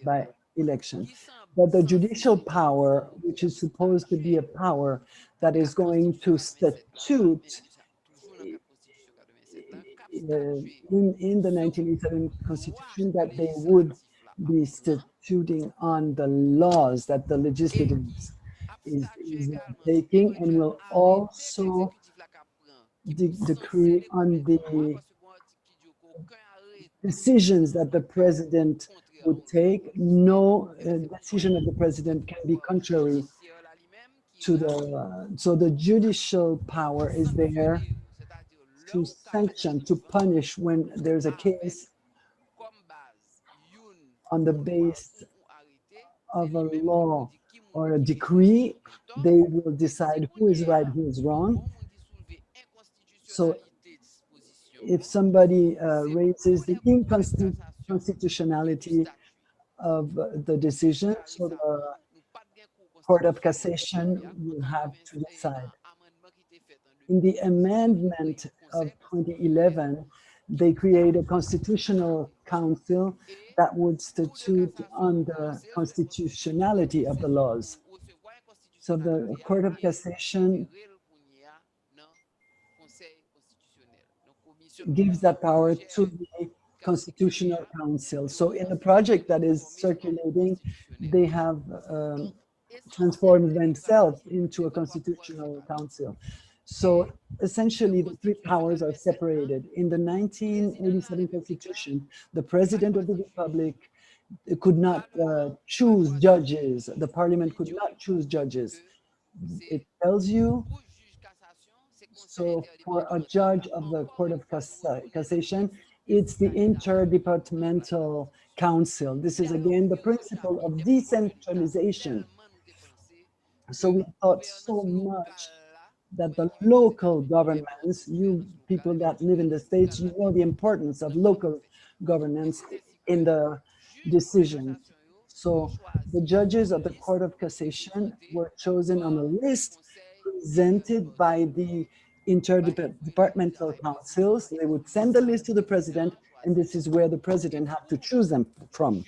by election. But the judicial power, which is supposed to be a power that is going to statute in the 1987 Constitution, that they would be statutating on the laws that the legislative is taking, and will also decree on the decisions that the president would take. No decision of the president can be contrary to the, so the judicial power is there to sanction, to punish when there's a case on the base of a law or a decree. They will decide who is right, who is wrong. So if somebody raises the inconstitutionality of the decision, so the Court of Cassation will have to decide. In the amendment of 2011, they create a constitutional council that would statute on the constitutionality of the laws. So the Court of Cassation gives that power to the Constitutional Council. So in the project that is circulating, they have transformed themselves into a Constitutional Council. So essentially, the three powers are separated. In the 1987 Constitution, the President of the Republic could not choose judges. The Parliament could not choose judges. It tells you, so for a judge of the Court of Cassation, it's the Interdepartmental Council. This is again the principle of decentralization. So we thought so much that the local governments, you people that live in the States, you know the importance of local governance in the decisions. So the judges of the Court of Cassation were chosen on a list presented by the interdepartmental councils. They would send the list to the president, and this is where the president had to choose them from.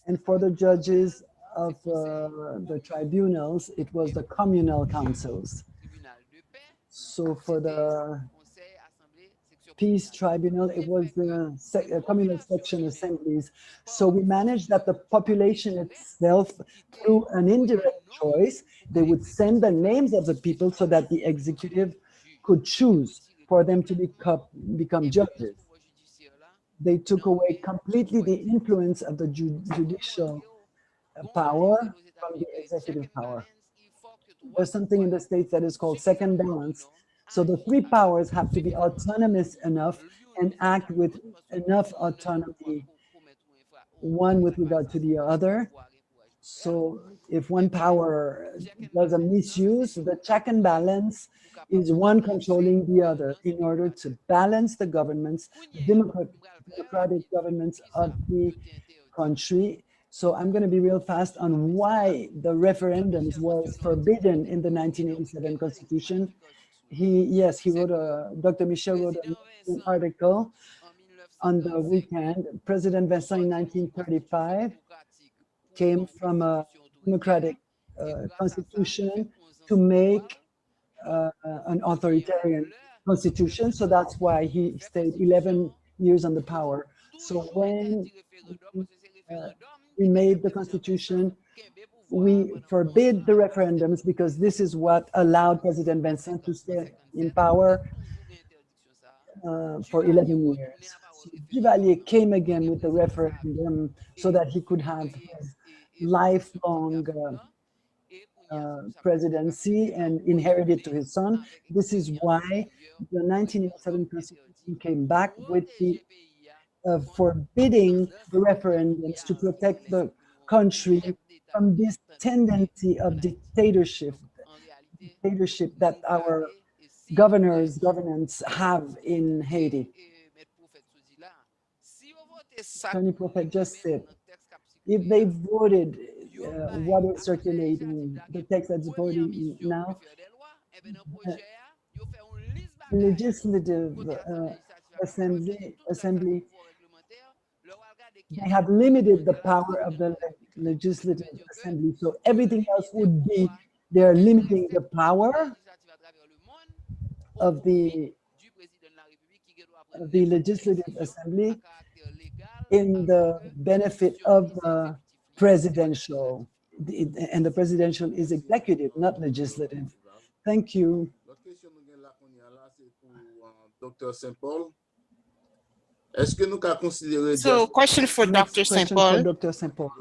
And for the judges of the tribunals, it was the communal councils. So for the peace tribunal, it was the communal section assemblies. So we managed that the population itself, through an indirect choice, they would send the names of the people so that the executive could choose for them to become judges. They took away completely the influence of the judicial power from the executive power. There's something in the States that is called second balance. So the three powers have to be autonomous enough and act with enough autonomy, one with regard to the other. So if one power does a misuse, the check and balance is one controlling the other in order to balance the governments, the democratic governments of the country. So I'm going to be real fast on why the referendums was forbidden in the 1987 Constitution. Dr. Michel wrote an article on the weekend. President Vincent in 1935 came from a democratic constitution to make an authoritarian constitution. So that's why he stayed 11 years on the power. So when we made the constitution, we forbid the referendums because this is what allowed President Vincent to stay in power for 11 years. So Duvalier came again with the referendum so that he could have his lifelong presidency and inherit it to his son. This is why the 1987 Constitution came back with the forbidding the referendums to protect the country from this tendency of dictatorship that our governance have in Haiti. Tony Prophet just said, if they voted what is circulating, the text that's voting now, the legislative assembly, they have limited the power of the legislative assembly. So everything else would be, they're limiting the power of the legislative assembly in the benefit of the presidential, and the presidential is executive, not legislative. Thank you. Dr. Saint-Paul, Est-ce que nous avons considéré So, question for Next Dr. Saint question for Paul. Dr. Saint Paul.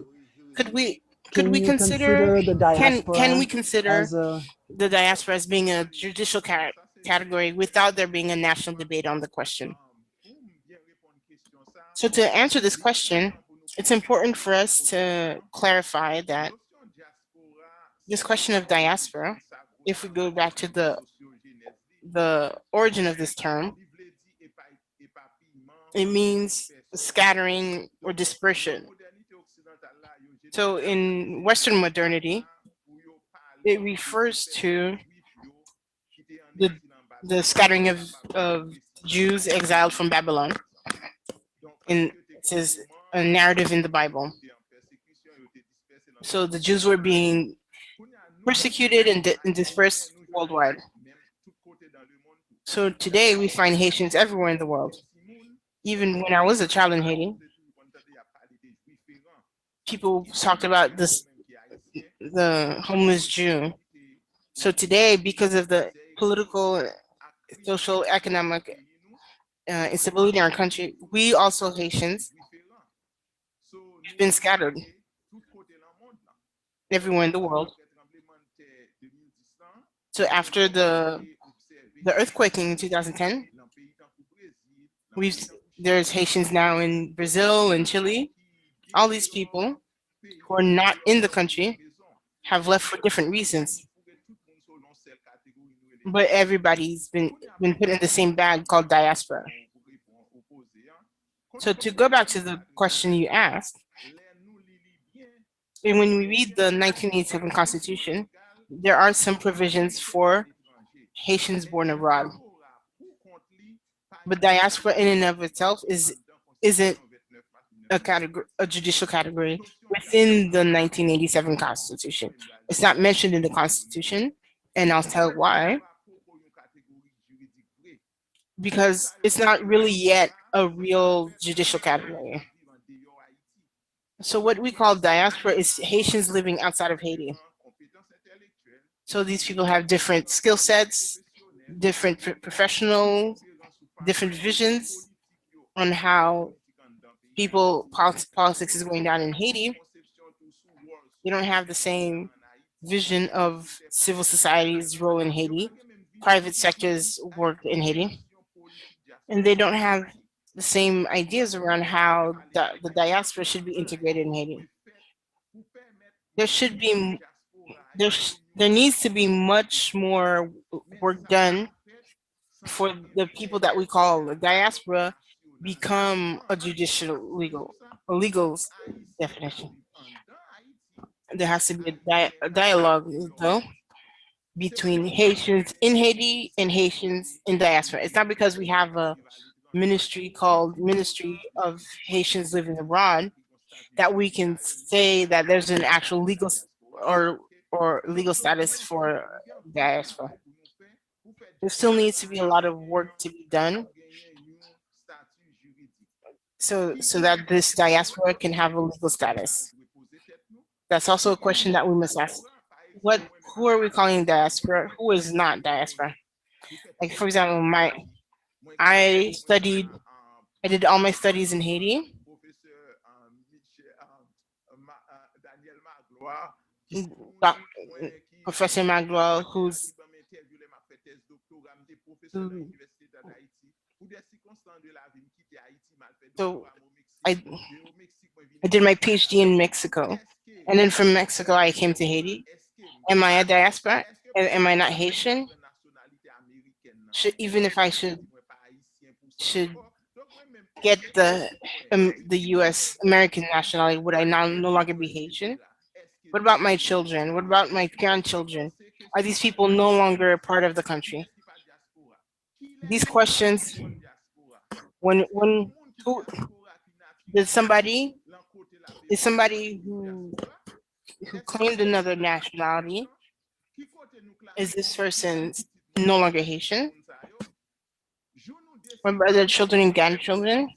Could we Can you consider the can diaspora we consider as a the diaspora as being a judicial category without there being a national debate on the question? So to answer this question, it's important for us to clarify that this question of diaspora, if we go back to the origin of this term, it means scattering or dispersion. So in Western modernity, it refers to the scattering of Jews exiled from Babylon. And it says a narrative in the Bible. So the Jews were being persecuted and dispersed worldwide. So today we find Haitians everywhere in the world. Even when I was a child in Haiti, people talked about the homeless Jew. So today, because of the political, social, economic instability in our country, we also Haitians have been scattered everywhere in the world. So after the earthquake in 2010, there's Haitians now in Brazil and Chile. All these people who are not in the country have left for different reasons. But everybody's been put in the same bag called diaspora. So to go back to the question you asked, and when we read the 1987 Constitution, there are some provisions for Haitians born abroad. But diaspora in and of itself isn't a judicial category within the 1987 Constitution. It's not mentioned in the Constitution, and I'll tell why. Because it's not really yet a real judicial category. So what we call diaspora is Haitians living outside of Haiti. So these people have different skill sets, different professional, different visions on how politics is going down in Haiti. You don't have the same vision of civil society's role in Haiti, private sector's work in Haiti, and they don't have the same ideas around how the diaspora should be integrated in Haiti. There needs to be much more work done for the people that we call the diaspora become a legal definition. There has to be a dialogue though between Haitians in Haiti and Haitians in diaspora. It's not because we have a ministry called Ministry of Haitians Living Abroad that we can say that there's an actual legal or legal status for diaspora. There still needs to be a lot of work to be done so that this diaspora can have a legal status. That's also a question that we must ask. Who are we calling diaspora? Who is not diaspora? Like for example, I did all my studies in Haiti. Professor Magloire, so I did my PhD in Mexico, and then from Mexico I came to Haiti. Am I a diaspora? Am I not Haitian? Even if I should get the U.S. American nationality, would I no longer be Haitian? What about my children? What about my grandchildren? Are these people no longer a part of the country? These questions, who is somebody who claimed another nationality, is this person no longer Haitian? What about their children and grandchildren?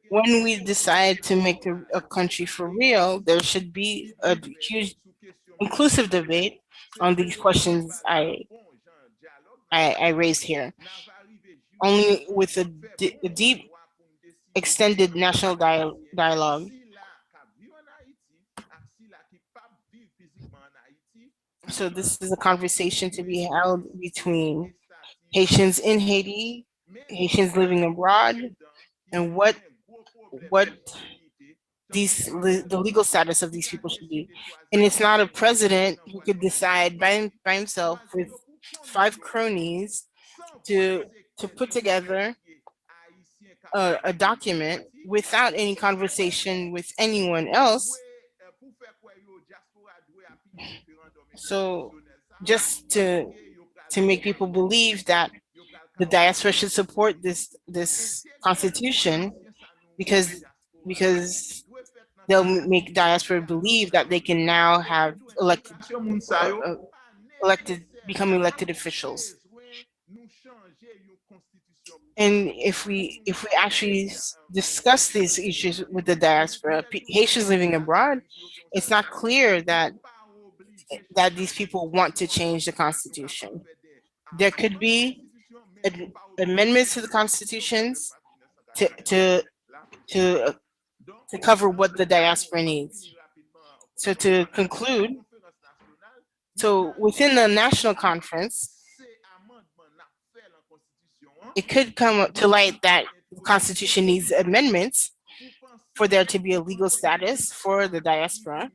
When we decide to make a country for real, there should be a huge inclusive debate on these questions I raised here. only with a deep, extended national dialogue. So this is a conversation to be held between Haitians in Haiti, Haitians living abroad, and what the legal status of these people should be. And it's not a president who could decide by himself with 5 cronies to put together a document without any conversation with anyone else. So just to make people believe that the diaspora should support this constitution because they'll make diaspora believe that they can now have become elected officials. And if we actually discuss these issues with the diaspora, Haitians living abroad, it's not clear that these people want to change the constitution. There could be amendments to the constitutions to cover what the diaspora needs. So to conclude, so within the national conference, it could come to light that the constitution needs amendments for there to be a legal status for the diaspora.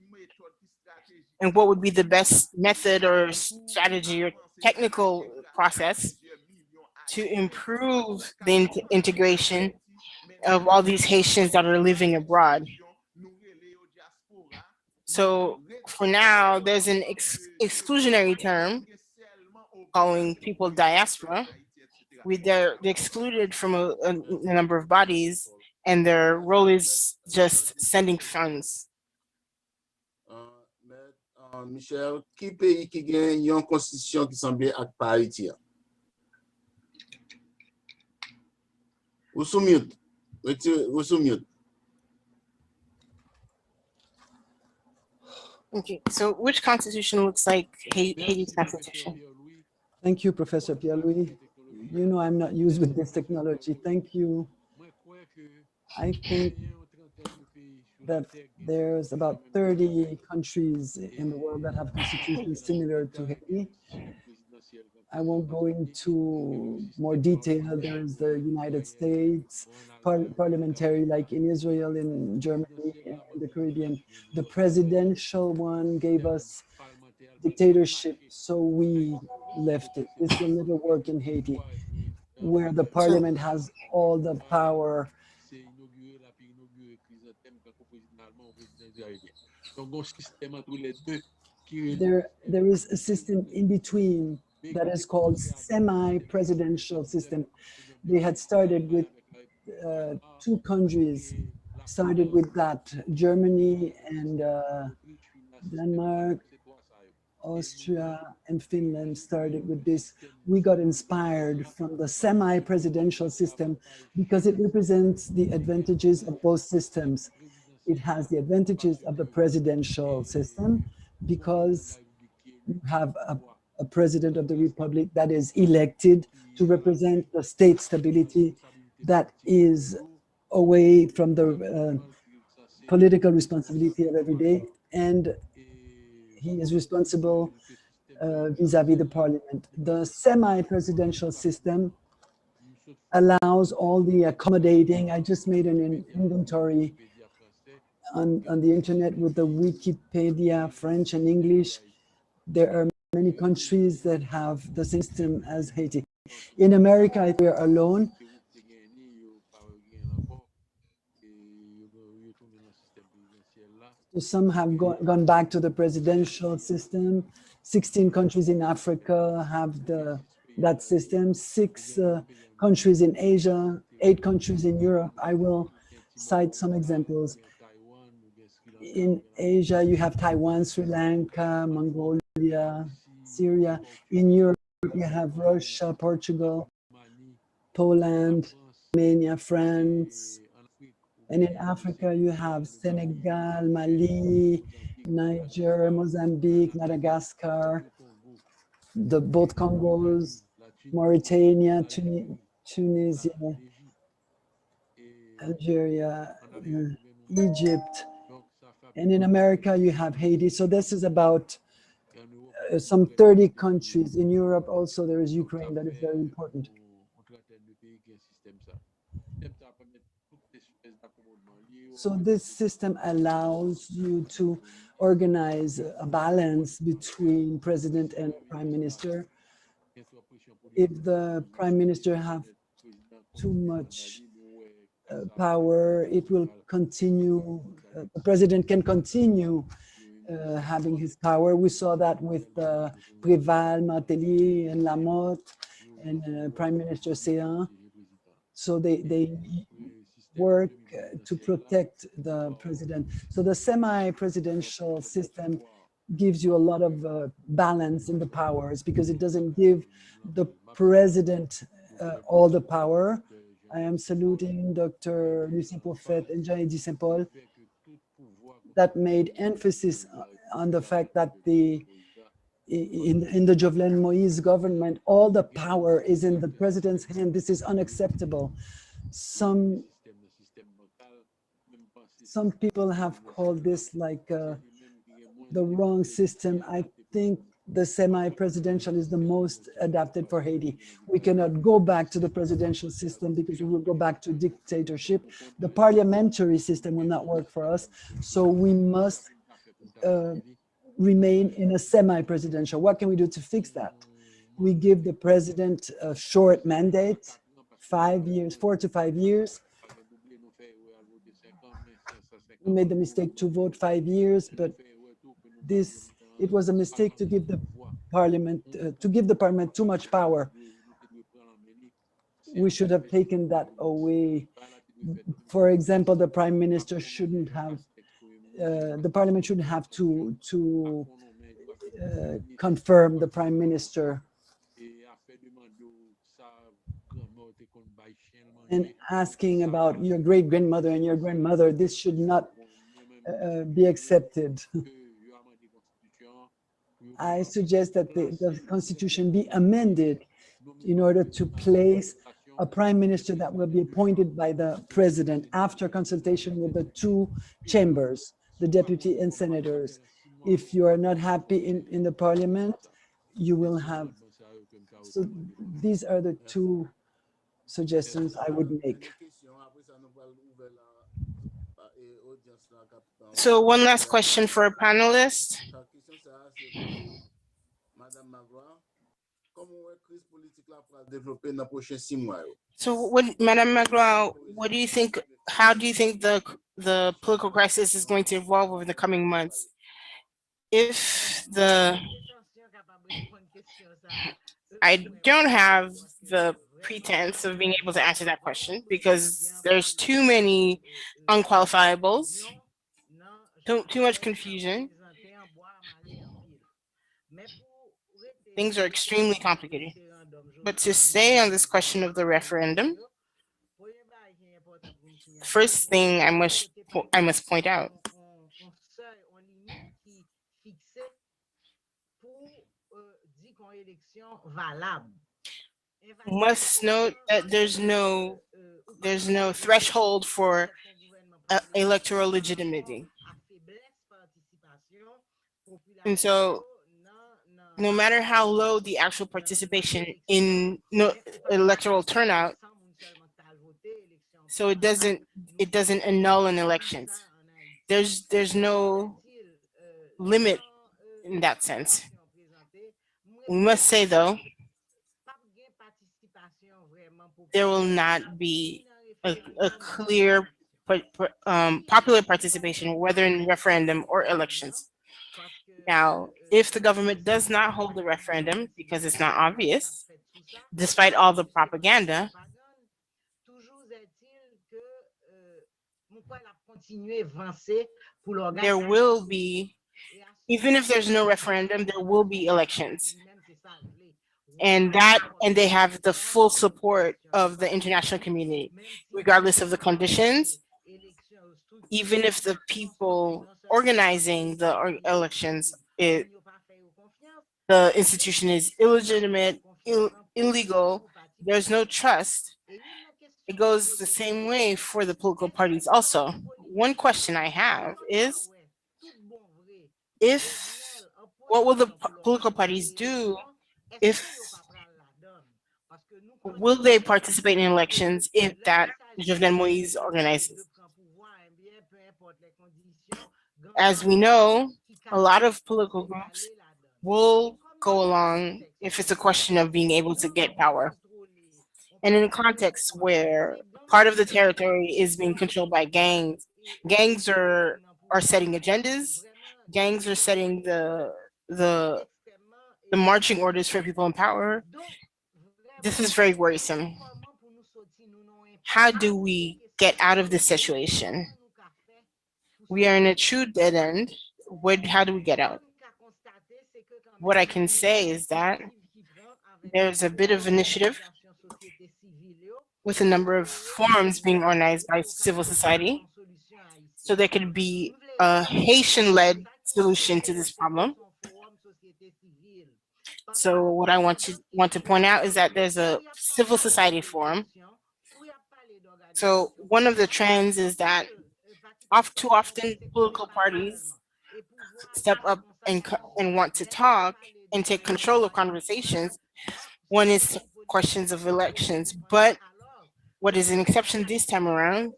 And what would be the best method or strategy or technical process to improve the integration of all these Haitians that are living abroad. So for now, there's an exclusionary term calling people diaspora. They're excluded from a number of bodies, and their role is just sending funds. Michel, qui pays qui gagne une constitution qui semble avec Haïti? Ou sous mute? Ou sous mute? Okay, so which constitution looks like Haiti's constitution? Thank you, Professor Pierre-Louis. You know I'm not used with this technology. Thank you. I think that there's about 30 countries in the world that have constitutions similar to Haiti. I won't go into more detail. There's the United States, parliamentary, like in Israel, in Germany, in the Caribbean. The presidential one gave us dictatorship, so we left it. This will never work in Haiti, where the parliament has all the power. There is a system in between that is called semi-presidential system. They had started with 2 countries, started with that, Germany and Denmark, Austria and Finland started with this. We got inspired from the semi-presidential system because it represents the advantages of both systems. It has the advantages of the presidential system because you have a president of the republic that is elected to represent the state stability that is away from the political responsibility of every day. And he is responsible vis-a-vis the parliament. The semi-presidential system allows all the accommodating. I just made an inventory on the internet with the Wikipedia, French and English. There are many countries that have the same system as Haiti. In America, we are alone. So some have gone back to the presidential system. 16 countries in Africa have that system. 6 countries in Asia, 8 countries in Europe. I will cite some examples. In Asia, you have Taiwan, Sri Lanka, Mongolia, Syria. In Europe, you have Russia, Portugal, Poland, Romania, France. And in Africa, you have Senegal, Mali, Niger, Mozambique, Madagascar, both Congos, Mauritania, Tunisia, Algeria, Egypt, and in America you have Haiti. So this is about some 30 countries. In Europe also there is Ukraine that is very important. So this system allows you to organize a balance between president and prime minister. If the prime minister have too much power, it will continue, the president can continue having his power. We saw that with Préval, Martelly, and Lamotte, and Prime Minister Séan. So they work to protect the president. So the semi-presidential system gives you a lot of balance in the powers because it doesn't give the president all the power. I am saluting Dr. Lucien Poffet and Jean-Eddy Saint-Paul that made emphasis on the fact that in the Jovenel Moïse government, all the power is in the president's hand. This is unacceptable. Some people have called this like the wrong system. I think the semi-presidential is the most adapted for Haiti. We cannot go back to the presidential system because we will go back to dictatorship. The parliamentary system will not work for us. So we must remain in a semi-presidential. What can we do to fix that? We give the president a short mandate, 5 years, 4 to 5 years. We made the mistake to vote 5 years, but it was a mistake to give the parliament too much power. We should have taken that away. For example, the prime minister shouldn't have, the parliament shouldn't have to confirm the prime minister. And asking about your great-grandmother and your grandmother, this should not be accepted. I suggest that the constitution be amended in order to place a prime minister that will be appointed by the president after consultation with the two chambers, the deputy and senators. If you are not happy in the parliament, you will have. So these are the two suggestions I would make. So one last question for our panelists. So Madame Magloire, what do you think, how do you think the political crisis is going to evolve over the coming months? I don't have the pretense of being able to answer that question because there's too many unqualifiables, too much confusion. Things are extremely complicated. But to stay on this question of the referendum, the first thing I must point out must note that there's no threshold for electoral legitimacy. And so no matter how low the actual participation in electoral turnout, so it doesn't annul an elections. There's no limit in that sense. We must say though, there will not be a clear popular participation, whether in referendum or elections. Now, if the government does not hold the referendum because it's not obvious, despite all the propaganda, there will be, even if there's no referendum, there will be elections. And they have the full support of the international community, regardless of the conditions. Even if the people organizing the elections, the institution is illegitimate, illegal, there's no trust, it goes the same way for the political parties also. One question I have is, what will the political parties do if, will they participate in elections if that Jovenel Moïse organizes? As we know, a lot of political groups will go along if it's a question of being able to get power. And in a context where part of the territory is being controlled by gangs, gangs are setting agendas, gangs are setting the marching orders for people in power. This is very worrisome. How do we get out of this situation? We are in a true dead end. How do we get out? What I can say is that there's a bit of initiative with a number of forums being organized by civil society. So there could be a Haitian-led solution to this problem. So what I want to point out is that there's a civil society forum. So one of the trends is that too often political parties step up and want to talk and take control of conversations. One is questions of elections, but what is an exception this time around,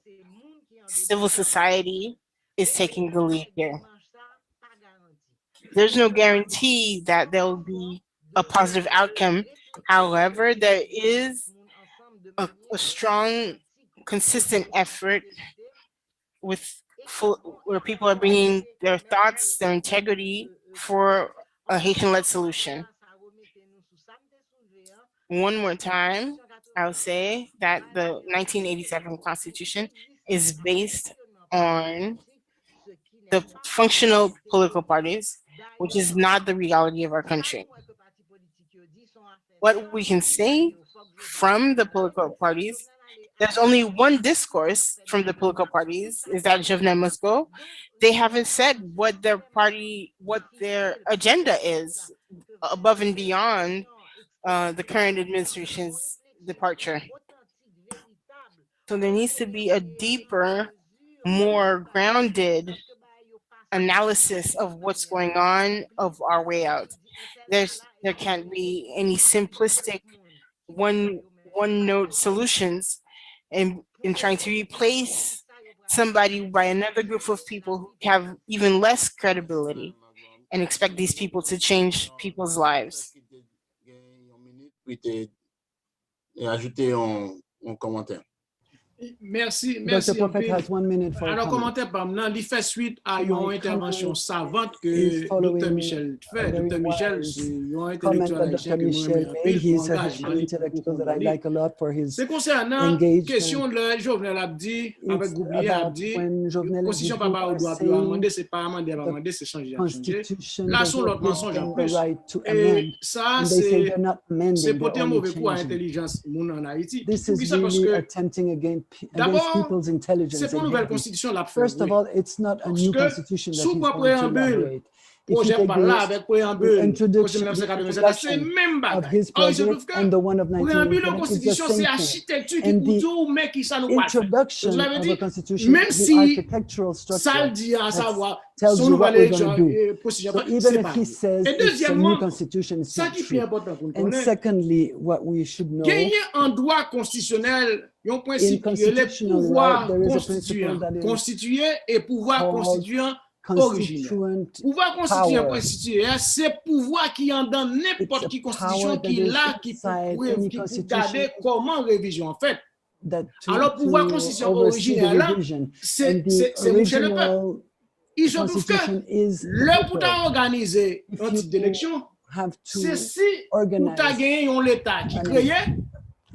civil society is taking the lead here. There's no guarantee that there will be a positive outcome. However, there is a strong, consistent effort where people are bringing their thoughts, their integrity for a Haitian-led solution. One more time, I'll say that the 1987 Constitution is based on the functional political parties, which is not the reality of our country. What we can say from the political parties, there's only one discourse from the political parties, is that Jovenel must go. They haven't said what their agenda is above and beyond the current administration's departure. So there needs to be a deeper, more grounded analysis of what's going on, of our way out. There can't be any simplistic one-note solutions in trying to replace somebody by another group of people who have even less credibility and expect these people to change people's lives. Ajouter un commentaire. Merci, Dr. merci. Prophet has 1 minute for Alors, comment. commentaire par maintenant, il fait suite à une intervention savante que is following Dr. Michel fait. very Dr. Michel, wise c'est un comment intellectuel that haïtien Dr. que moi-même Michel made. He is a Haitian intellectual that I like a lot for his C'est concernant engagement. question de Jovenel Abdi avec It's Duvalier about Abdi. when Jovenel Constitution Abdi pas au droit de amender, c'est pas amender, pas amender, c'est changer. Constitution Là, does sont not l'autre give mensonge en them the plus. right to Et amend. ça, And they say c'est they're not amending, c'est they're pour un only mauvais coup à changing. l'intelligence en Haïti. This Pour is qui ça? Parce really que attempting against d'abord, people's intelligence. c'est pour in une nouvelle Haiti. constitution la First of all, it's not a new Parce que constitution that sous he's mon going to préambule, elaborate. If you projet take par là the avec préambule, introduction, projet the 1987, c'est introduction même of bataille. his Or, il se project trouve que and the one of préambule en 1987 is the constitution, same c'est thing. architecture qui And pour the dire mais qui ça nous va faire. introduction Je l'avais of dit, a constitution même is the si architectural ça structure le dit à that savoir tells son you what nouvelle we're going to élection do. procédure, So even c'est if pas he vrai. says Et it's a new deuxièmement, constitution, it's ça not qui est plus true. important pour nous And connaître, secondly, what we should know, gagner un droit constitutionnel, il y a un in principe qui est le constitutional right, pouvoir there is a constituant, principle that is constitué et pouvoir called constituant originel. constituent Pouvoir constituant power. constitué, c'est pouvoir qui en donne It's n'importe a qui power constitution that qui est is là, qui inside peut any qui peut constitution garder comment révision en fait. that Alors pouvoir to constitution oversee the originel là, revision. c'est And the moucher le peuple. original Il se trouve que constitution is the le pour people. organiser If un you type d'élection, have to c'est si pour organize gagner un l'État qui an créait,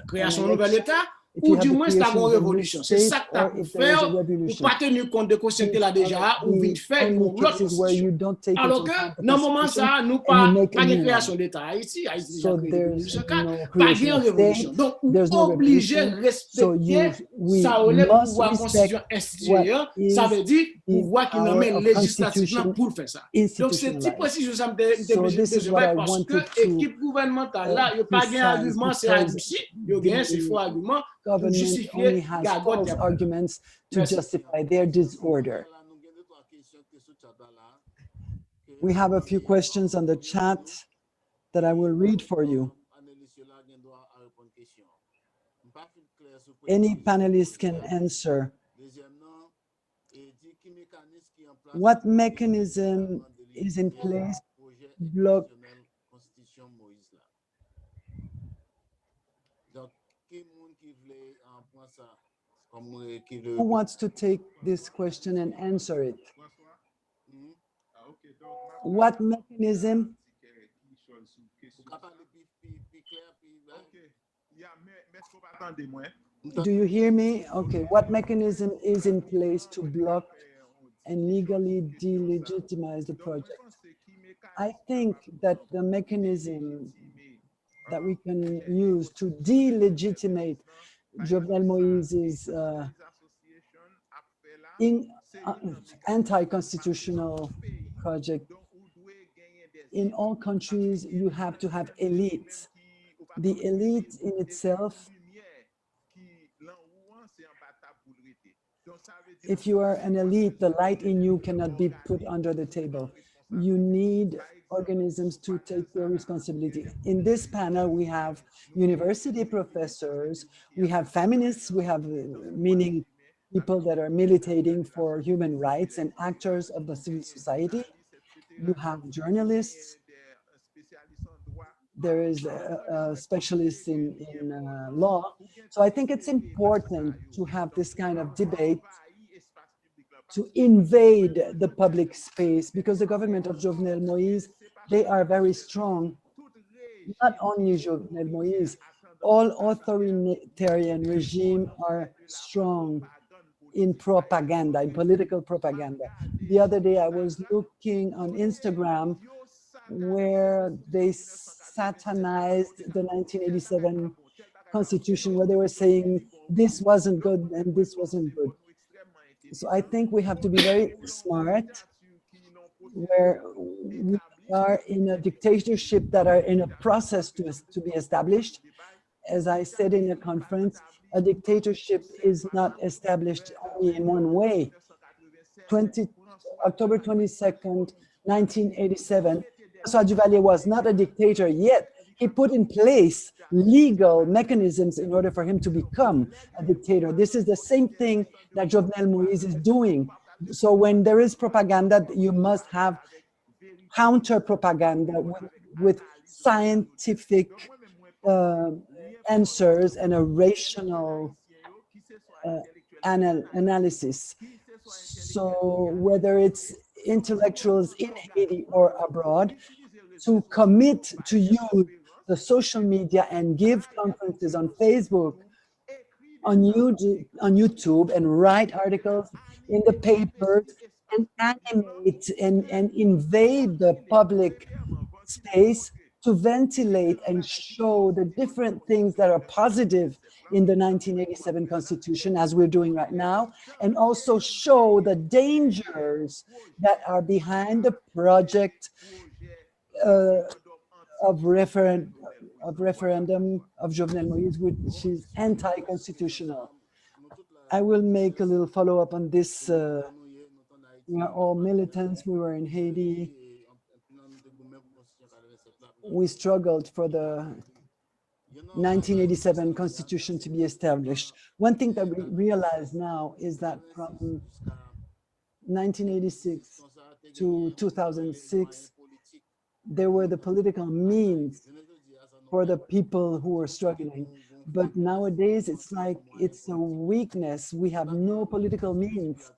création election, nouvel État, if you ou have du the moins ta creation gon of a new révolution. C'est state ça que tu as or pour if there is a faire, ou revolution. pas tenir compte de constitution These là are déjà, ou vite the fait only pour l'autre cases where you constitution. don't take Alors into que, account the dans le moment constitution ça, nous and you pas make a de new création one. d'État. Haïti, Haïti déjà So créé there's depuis 1904, no pas creation de of révolution. state, Donc, ou there's no obligé revolution. So respecter we ça le must pouvoir respect constitution what institué, ça is veut dire the pouvoir qui power nomme of législatif là constitution pour faire ça. Donc, c'est type institutionalized. précision ça me So this is what I parce que wanted to l'équipe gouvernementale là, il n'y a pas de precise argument, c'est because Haïti, il y a c'est faux argument pour government only justifier has gagote. false arguments to Merci. justify their disorder. We have a few questions on the chat that I will read for you. Any panelist can answer. What mechanism is in place to block? Who wants to take this question and answer it? What mechanism? Do you hear me? Okay, what mechanism is in place to block and legally delegitimize the project? I think that the mechanism that we can use to delegitimate Jovenel Moise's anti-constitutional project. In all countries, you have to have elites. The elite in itself, if you are an elite, the light in you cannot be put under the table. You need organisms to take their responsibility. In this panel, we have university professors, we have feminists, we have meaning people that are militating for human rights and actors of the civil society. You have journalists. There is a specialist in law. So I think it's important to have this kind of debate to invade the public space, because the government of Jovenel Moïse, they are very strong. Not only Jovenel Moïse, all authoritarian regimes are strong in propaganda, in political propaganda. The other day I was looking on Instagram where they satanized the 1987 constitution, where they were saying this wasn't good and this wasn't good. So I think we have to be very smart, where we are in a dictatorship that are in a process to be established. As I said in a conference, a dictatorship is not established only in one way. October 22nd, 1987, Duvalier was not a dictator yet. He put in place legal mechanisms in order for him to become a dictator. This is the same thing that Jovenel Moïse is doing. So when there is propaganda, you must have counter propaganda with scientific answers and a rational analysis. So whether it's intellectuals in Haiti or abroad, to commit to use the social media and give conferences on Facebook, on YouTube, and write articles in the papers and animate and invade the public space to ventilate and show the different things that are positive in the 1987 Constitution, as we're doing right now, and also show the dangers that are behind the project of referendum of Jovenel Moïse, which is anti-constitutional. I will make a little follow-up on this. We are all militants. We were in Haiti. We struggled for the 1987 Constitution to be established. One thing that we realize now is that from 1986 to 2006, there were the political means for the people who were struggling. But nowadays, it's like it's a weakness. We have no political means.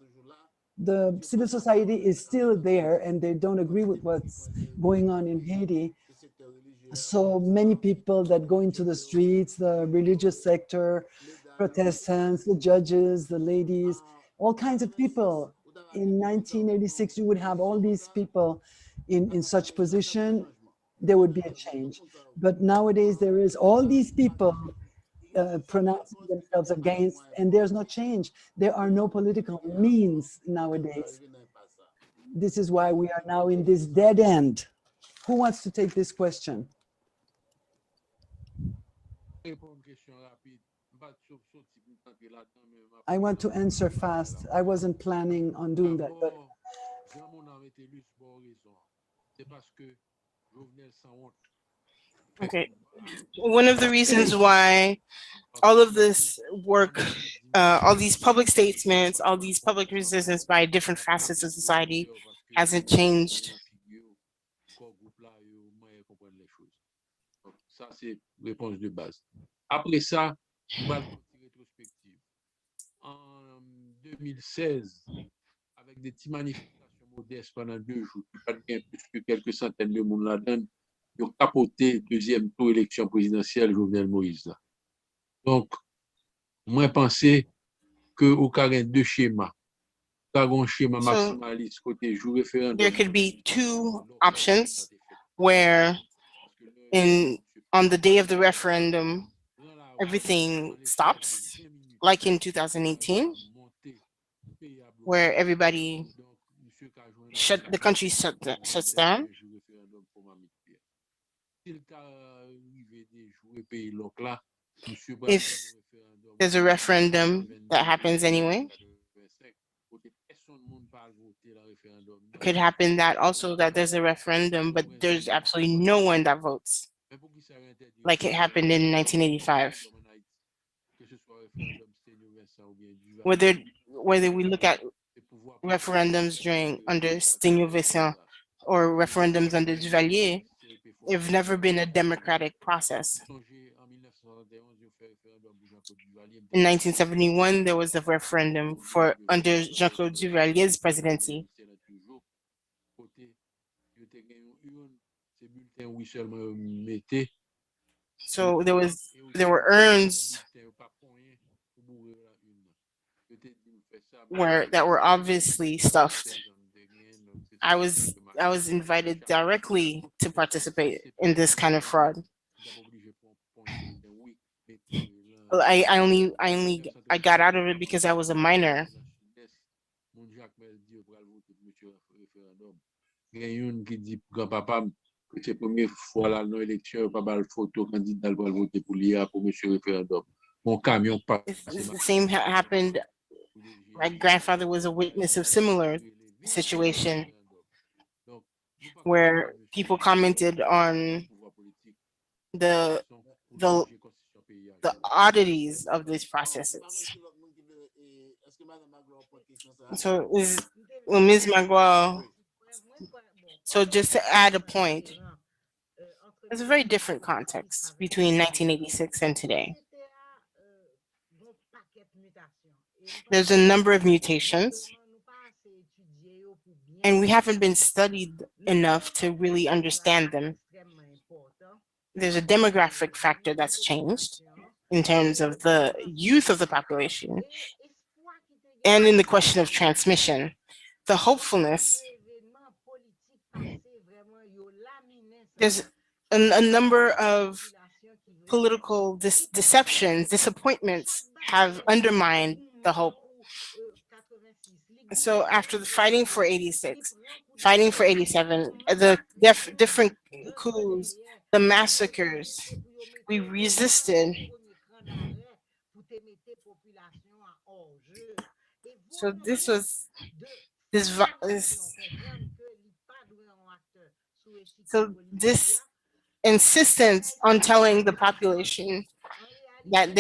The civil society is still there, and they don't agree with what's going on in Haiti. So many people that go into the streets, the religious sector, Protestants, the judges, the ladies, all kinds of people. In 1986, you would have all these people in such position, there would be a change. But nowadays, there is all these people pronouncing themselves against, and there's no change. There are no political means nowadays. This is why we are now in this dead end. Who wants to take this question? I want to answer fast. I wasn't planning on doing that, but okay. One of the reasons why all of this work, all these public statements, all these public resistance by different facets of society hasn't changed. Ça, c'est réponse de base. Après ça, on va faire une rétrospective. En 2016, avec des petites manifestations modestes pendant 2 jours, pas bien plus que quelques centaines de monde là-dedans, ils ont capoté deuxième tour élection présidentielle Jovenel Moïse. Là. Donc, moi, pensais qu'au cas de 2 schémas, un schéma maximaliste côté jour référendum. There could be 2 options where on the day of the referendum, everything stops, like in 2018, where everybody the country shuts down. If there's a referendum that happens anyway, it could happen that also that there's a referendum, but there's absolutely no one that votes, like it happened in 1985. Whether we look at referendums under Stigno-Vincent or referendums under Duvalier, they've never been a democratic process. In 1971, there was a referendum under Jean-Claude Duvalier's presidency. So there were urns that were obviously stuffed. I was invited directly to participate in this kind of fraud. I got out of it because I was a minor. C'est la première fois là dans l'élection, pas mal photo candidat pour voter pour l'IA pour monsieur référendum. Mon camion pas. The same happened. My grandfather was a witness of similar situation where people commented on the oddities of these processes. So Ms. Magua, so just to add a point, there's a very different context between 1986 and today. There's a number of mutations, and we haven't been studied enough to really understand them. There's a demographic factor that's changed in terms of the youth of the population, and in the question of transmission. The hopefulness, there's a number of political deceptions, disappointments have undermined the hope. So after the fighting for 86, fighting for 87, the different coups, the massacres, we resisted. So this insistence on telling the population that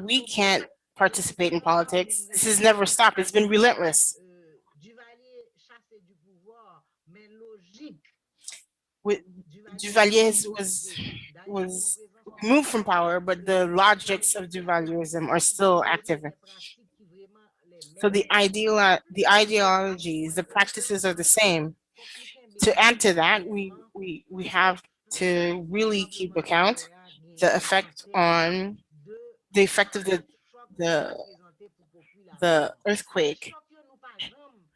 we can't participate in politics, this has never stopped. It's been relentless. Duvalier was removed from power, but the logics of Duvalierism are still active. So the ideologies, the practices are the same. To add to that, we have to really keep account the effect on the effect of the earthquake,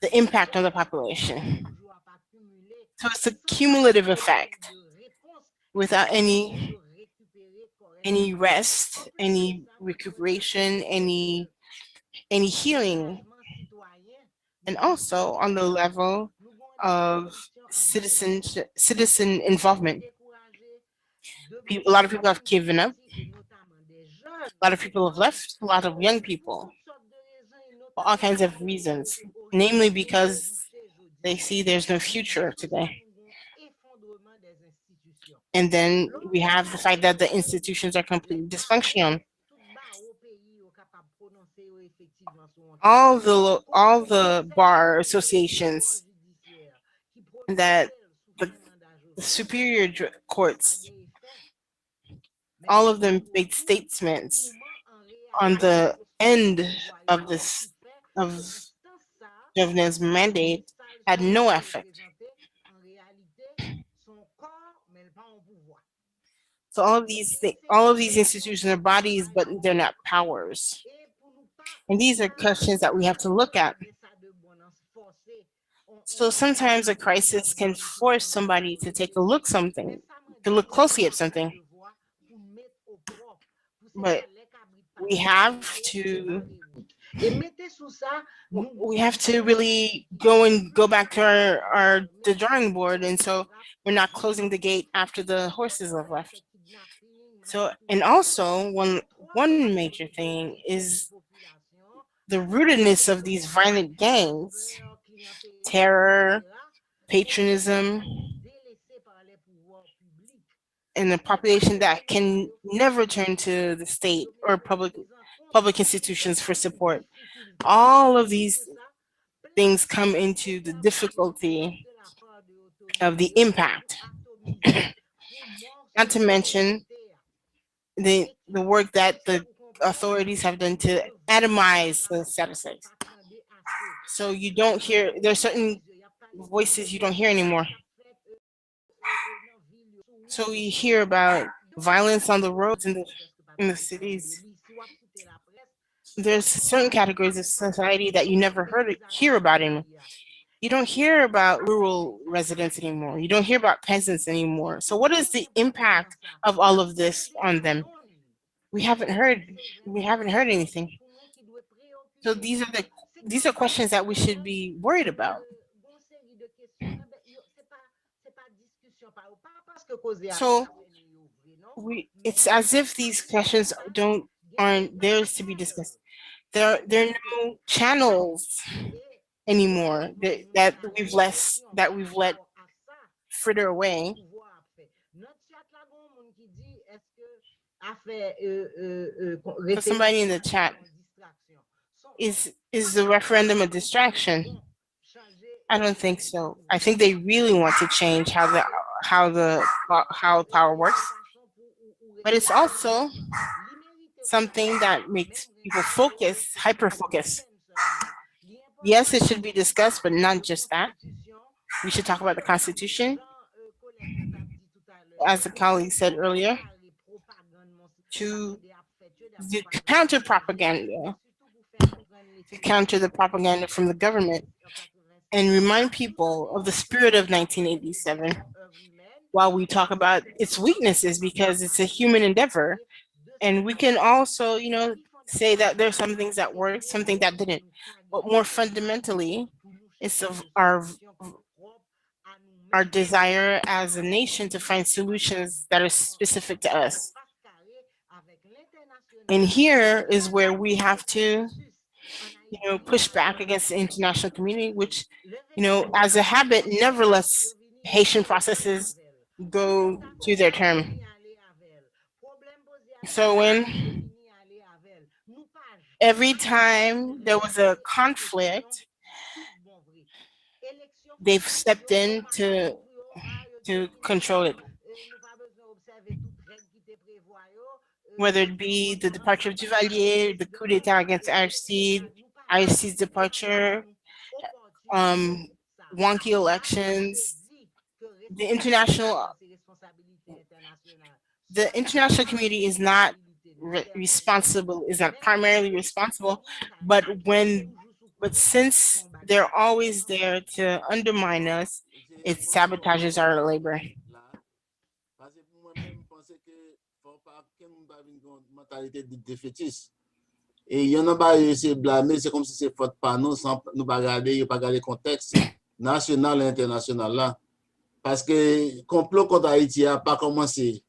the impact on the population. So it's a cumulative effect without any rest, any recuperation, any healing, and also on the level of citizen involvement. A lot of people have given up. A lot of people have left. A lot of young people, for all kinds of reasons, namely because they see there's no future today. And then we have the fact that the institutions are completely dysfunctional. All the bar associations that the superior courts, all of them made statements on the end of Jovenel's mandate had no effect. So all of these institutions are bodies, but they're not powers. And these are questions that we have to look at. So sometimes a crisis can force somebody to take a look closely at something. But we have to really go back to the drawing board, and so we're not closing the gate after the horses have left. So, and also one major thing is the rootedness of these violent gangs, terror, patronism, and a population that can never turn to the state or public institutions for support. All of these things come into the difficulty of the impact. Not to mention the work that the authorities have done to atomize the statistics. So you don't hear, there's certain voices you don't hear anymore. So you hear about violence on the roads in the cities. There's certain categories of society that you never hear about anymore. You don't hear about rural residents anymore. You don't hear about peasants anymore. So what is the impact of all of this on them? We haven't heard anything. So these are questions that we should be worried about. So it's as if these questions aren't theirs to be discussed. There are no channels anymore that we've let fritter away. For somebody in the chat, is the referendum a distraction? I don't think so. I think they really want to change how power works, but it's also something that makes people hyper focus. Yes, it should be discussed, but not just that. We should talk about the Constitution, as the colleague said earlier, to counter propaganda, to counter the propaganda from the government, and remind people of the spirit of 1987 while we talk about its weaknesses, because it's a human endeavor. And we can also, say that there's some things that worked, something that didn't. But more fundamentally, it's of our desire as a nation to find solutions that are specific to us. And here is where we have to, push back against the international community, which, as a habit, never lets Haitian processes go to their term. So when every time there was a conflict, they've stepped in to control it. Whether it be the departure of Duvalier, the coup d'etat against Aristide's departure, wonky elections, the international community is not responsible, is not primarily responsible, but since they're always there to undermine us, it sabotages our labor. Parce que moi-même, je pense que faut pas que nous pas une mentalité de défaitiste. Et il y en a pas essayer de blâmer, c'est comme si c'est faute pas nous, sans nous pas regarder le contexte national et international là. Parce que le complot contre Haïti n'a pas commencé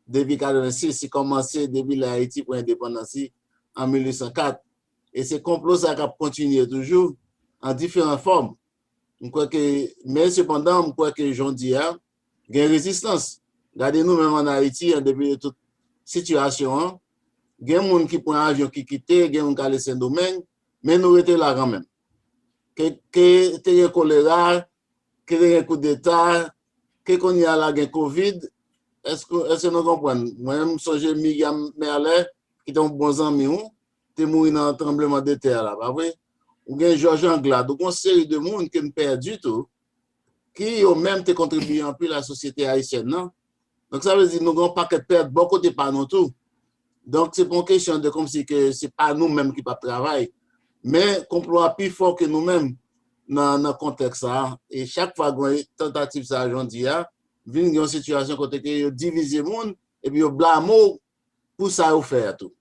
depuis 1986, c'est commencé depuis l'Haïti pour l'indépendance en 1804. Et ce complot, ça a continué toujours en différentes formes. Mais cependant, je crois que j'en dis, il y a une résistance. Regardez-nous même en Haïti, depuis toute situation, il y a des gens qui prennent un avion qui quittent, il y a des gens qui laissent un domaine, mais nous étions là quand même. Que il y a choléra, que il y a un coup d'État, que qu'on y a la Covid, est-ce que nous comprenons? Moi-même, je songe Miriam Merlet, qui est un bon ami, qui est mort dans un tremblement de terre là, pas vrai? Ou bien Georges Anglade, donc une série de monde qui ne perd du tout, qui ont même contribué un peu à la société haïtienne, non? Donc ça veut dire que nous n'avons pas que perdre beaucoup de pas nous tout. Donc c'est pas une question de comme si que c'est pas nous-mêmes qui pas travail, mais qu'on ploie plus fort que nous-mêmes dans le contexte ça. Et chaque fois qu'on a tentative ça aujourd'hui, vient une situation côté que diviser le monde et puis blâme pour ça au faire tout.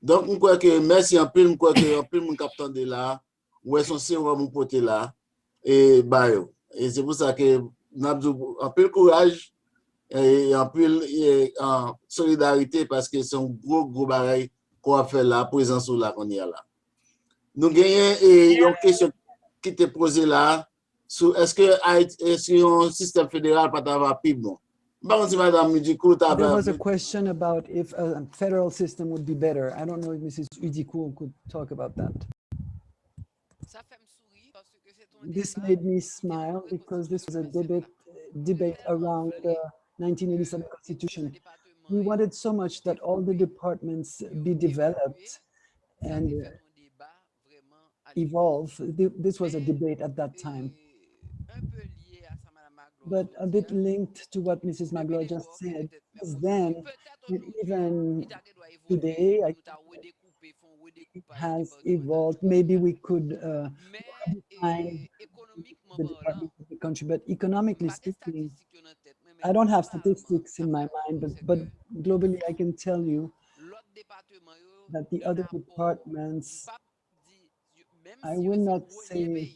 Donc on croit que merci un peu, on croit que un peu mon capitaine de là, où est son sérum mon côté là et bah et c'est pour ça que n'a un peu courage et un peu en solidarité parce que c'est un gros bagage qu'on a fait là, présence là qu'on y a là. Nous gagnons une question qui t'est posée là sur est-ce que un système fédéral pas avoir plus bon. There was a question about if a federal system would be better. I don't know if Mrs. Udiku could talk about that. This made me smile because this was a debate around the 1987 Constitution. We wanted so much that all the departments be developed and evolve. This was a debate at that time. But a bit linked to what Mrs. Magloire just said, then, and even today, I think it has evolved. Maybe we could define the department of the country, but economically speaking, I don't have statistics in my mind, but globally, I can tell you that the other departments, I will not say,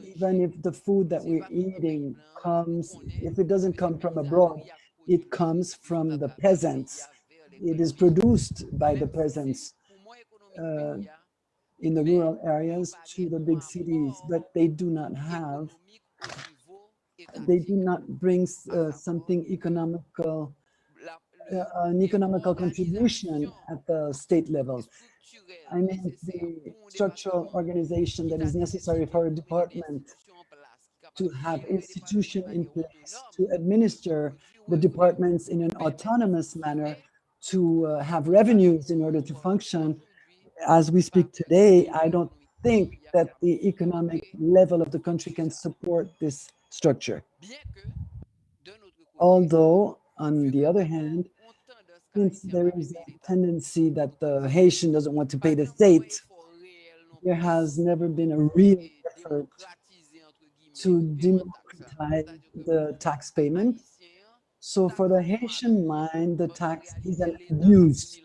even if the food that we're eating comes, if it doesn't come from abroad, it comes from the peasants. It is produced by the peasants in the rural areas to the big cities, but they do not bring something economical, an economical contribution at the state level. I mean, the structural organization that is necessary for a department to have institution in place to administer the departments in an autonomous manner, to have revenues in order to function. As we speak today, I don't think that the economic level of the country can support this structure. Although, on the other hand, since there is a tendency that the Haitian doesn't want to pay the state, there has never been a real effort to democratize the tax payment. So for the Haitian mind, the tax is an abuse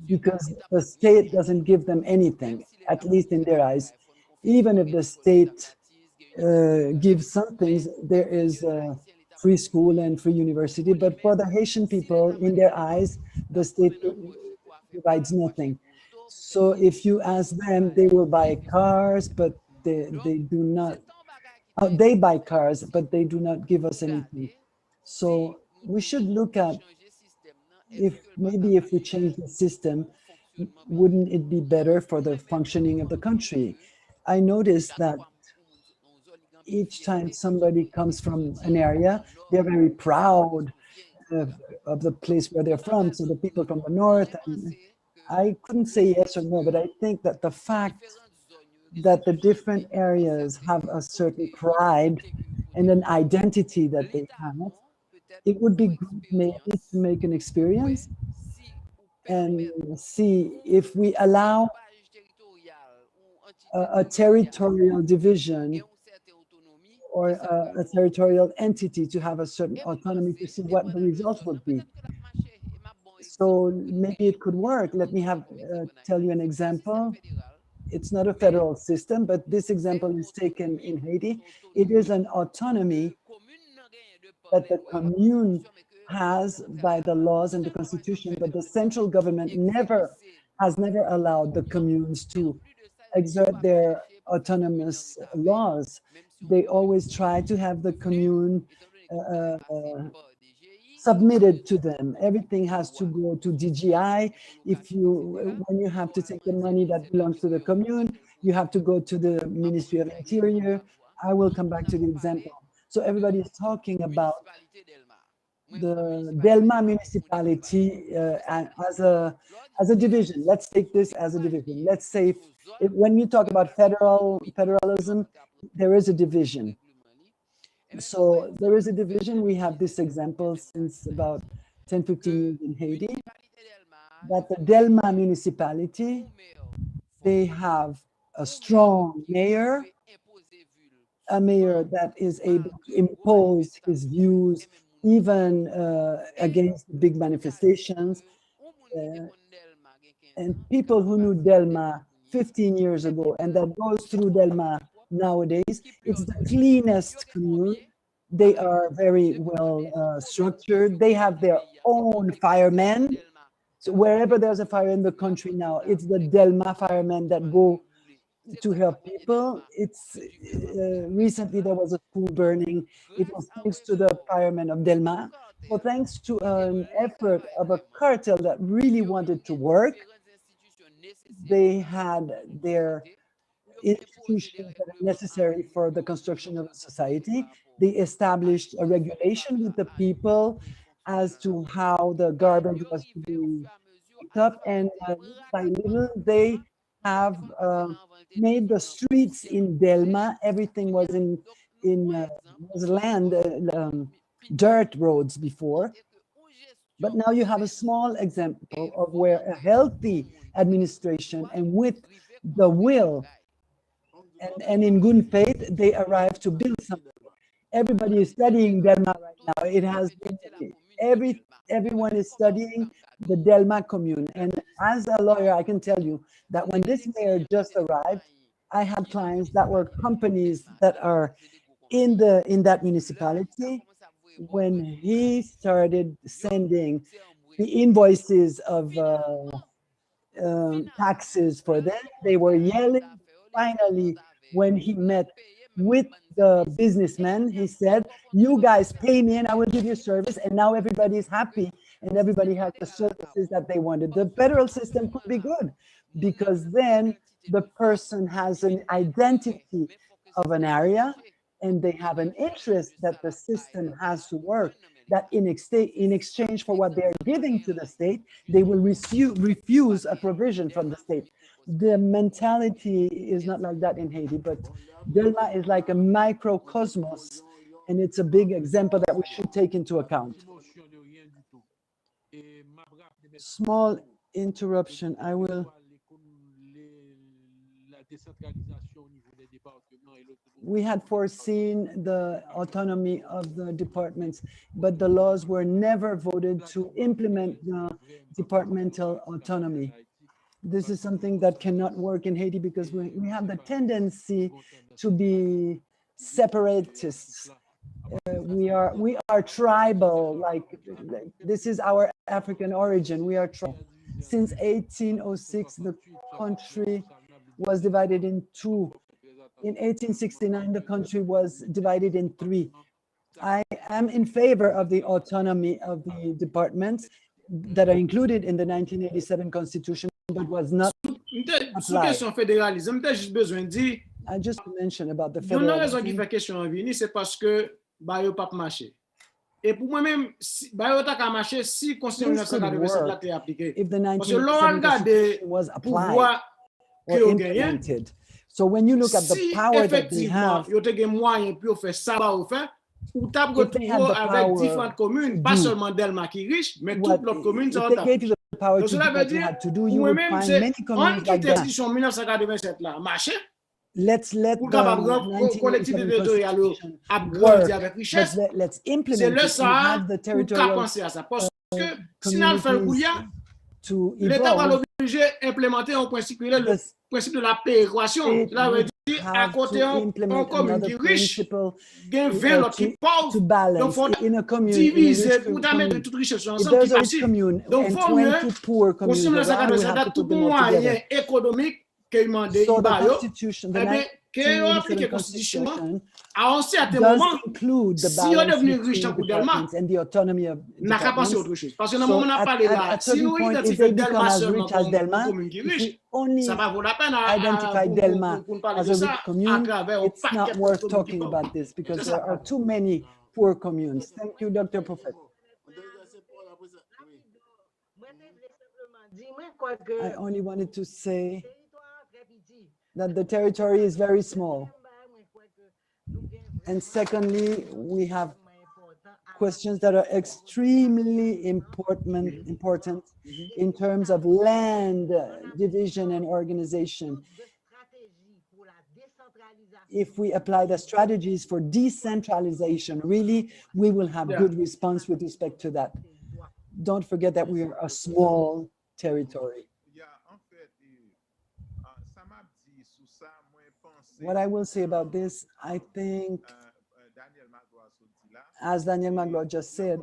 because the state doesn't give them anything, at least in their eyes. Even if the state gives some things, there is free school and free university, but for the Haitian people, in their eyes, the state provides nothing. So if you ask them, they will buy cars, but they do not, they buy cars, but they do not give us anything. So we should look at maybe if we change the system, wouldn't it be better for the functioning of the country? I noticed that each time somebody comes from an area, they're very proud of the place where they're from. So the people from the north, and I couldn't say yes or no, but I think that the fact that the different areas have a certain pride and an identity that they have, it would be good maybe to make an experience and see if we allow a territorial division or a territorial entity to have a certain autonomy to see what the results would be. So maybe it could work. Let me tell you an example. It's not a federal system, but this example is taken in Haiti. It is an autonomy that the commune has by the laws and the constitution, but the central government has never allowed the communes to exert their autonomous laws. They always try to have the commune submitted to them. Everything has to go to DGI. When you have to take the money that belongs to the commune, you have to go to the Ministry of Interior. I will come back to the example. So everybody is talking about the Delma municipality as a division. Let's take this as a division. Let's say when you talk about federalism, there is a division. So there is a division. We have this example since about 10, 15 years in Haiti, that the Delma municipality, they have a strong mayor, a mayor that is able to impose his views even against big manifestations. And people who knew Delma 15 years ago and that goes through Delma nowadays, it's the cleanest commune. They are very well structured. They have their own firemen. So wherever there's a fire in the country now, it's the Delma firemen that go to help people. It's recently there was a school burning. It was thanks to the firemen of Delma. So thanks to an effort of a cartel that really wanted to work, they had their institutions that are necessary for the construction of a society. They established a regulation with the people as to how the garbage was to be picked up, and little by little they have made the streets in Delma. Everything was was land, dirt roads before. But now you have a small example of where a healthy administration and with the will and in good faith, they arrive to build something. Everybody is studying Delma right now. It has been, everyone is studying the Delma commune. And as a lawyer, I can tell you that when this mayor just arrived, I had clients that were companies that are in that municipality. When he started sending the invoices of taxes for them, they were yelling. Finally, when he met with the businessman, he said, "You guys pay me and I will give you service." And now everybody is happy and everybody has the services that they wanted. The federal system could be good because then the person has an identity of an area and they have an interest that the system has to work, that in exchange for what they're giving to the state, they will refuse a provision from the state. The mentality is not like that in Haiti, but Delma is like a microcosmos, and it's a big example that we should take into account. Small interruption, I will. We had foreseen the autonomy of the departments, but the laws were never voted to implement the departmental autonomy. This is something that cannot work in Haiti because we have the tendency to be separatists. We are tribal, like this is our African origin. We are tribal. Since 1806, the country was divided in two. In 1869, the country was divided in three. I am in favor of the autonomy of the departments that are included in the 1987 Constitution, but was not applied. I just mentioned about the federal. Et pour moi-même, Bayota a marché si Constitution 1987 a été appliquée. If the 1987 was applied or implemented. So when you look at the power that they have, ou t'as if they had retrouvé the avec power différentes communes, to pas do seulement Delma qui est riche, mais what, toutes les communes if sont they en gave you the power Donc to do cela veut what you dire, had to do, ou you would même find c'est many on communes like quitte that. constitution 1987 là, marché, Let's let pour the capable collectivité 1987 territoriale constitution a work, grandi avec but richesse. let's C'est implement le it and ça have the ou qu'à territorial penser à ça. Parce que si on fait le coup, communities to l'État va evolve. l'obliger à implémenter un principe, le The principe de la péréquation. state Cela veut would dire, à have côté, to on implement commune another qui est riche, principle gain 20 l'autre qui est to pauvre. Donc, balance il faut in a commune, in a diviser rich pour mettre commune. toute richesse If ensemble qui there's a est rich possible. commune Donc, il and faut mieux, 20 poor communes constitution around, we ça have a to tout put them all moyen together. économique qu'il mande So the Ibayo, constitution, the eh bien, qu'on applique 1987 la constitution constitution à un certain does moment, include the si on est balance devenu riche between en coup Delma, departments and the autonomy of n'a qu'à penser departments. autre chose. Parce que dans le So moment où on a parlé là, at si certain nous point, if identifions they become Delma as seulement rich as comme Delma, commune qui est if riche, we only ça va vaut la peine identify Delma pour parler as de a ça rich à commune, travers un it's not paquet de worth communes qui talking pauvres. about this because C'est there ça. are too many poor communes. Thank you, Dr. Prophet. I only wanted to say that the territory is very small. And secondly, we have questions that are extremely important in terms of land division and organization. If we apply the strategies for decentralization, really, we will have good response with respect to that. Don't forget that we are a small territory. What I will say about this, I think, as Daniel Magloire just said,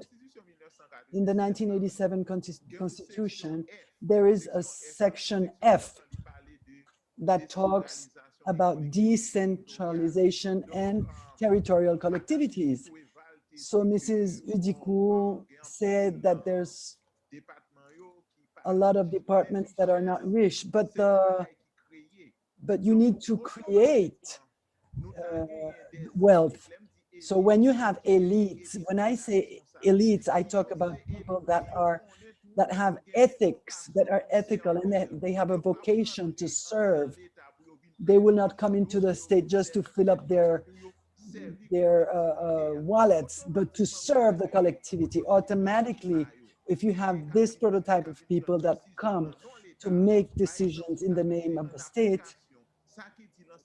in the 1987 Constitution, there is a section F that talks about decentralization and territorial collectivities. So Mrs. Udiku said that there's a lot of departments that are not rich, but you need to create wealth. So when you have elites, when I say elites, I talk about people that have ethics, that are ethical, and they have a vocation to serve. They will not come into the state just to fill up their wallets, but to serve the collectivity. Automatically, if you have this prototype of people that come to make decisions in the name of the state,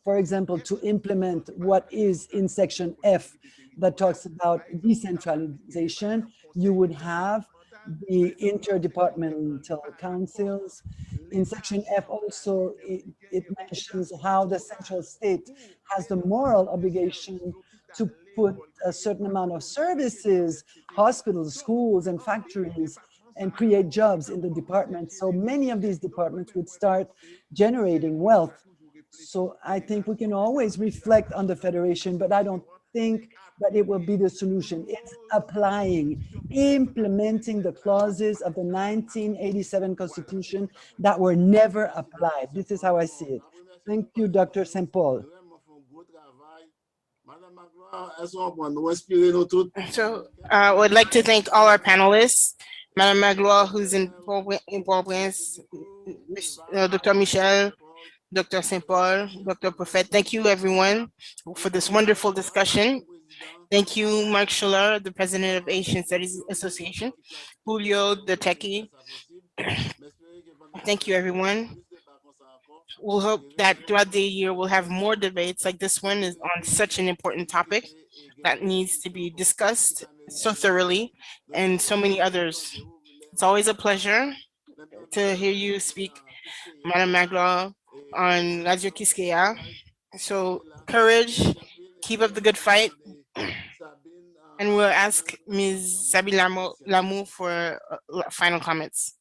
for example, to implement what is in section F that talks about decentralization, you would have the interdepartmental councils. In section F also, it mentions how the central state has the moral obligation to put a certain amount of services, hospitals, schools, and factories, and create jobs in the department. So many of these departments would start generating wealth. So I think we can always reflect on the federation, but I don't think that it will be the solution. It's applying, implementing the clauses of the 1987 Constitution that were never applied. This is how I see it. Thank you, Dr. St. Paul. So I would like to thank all our panelists, Madame Magloire, who's in Port-au-Prince, Dr. Michel, Dr. St. Paul, Dr. Prophet. Thank you, everyone, for this wonderful discussion. Thank you, Mark Schuller, the president of Asian Studies Association, Julio, the techie. Thank you, everyone. We'll hope that throughout the year, we'll have more debates like this one is on such an important topic that needs to be discussed so thoroughly, and so many others. It's always a pleasure to hear you speak, Madame Magloire, on Radio Quisqueya. So courage, keep up the good fight. And we'll ask Ms. Sabine Lamour for final comments.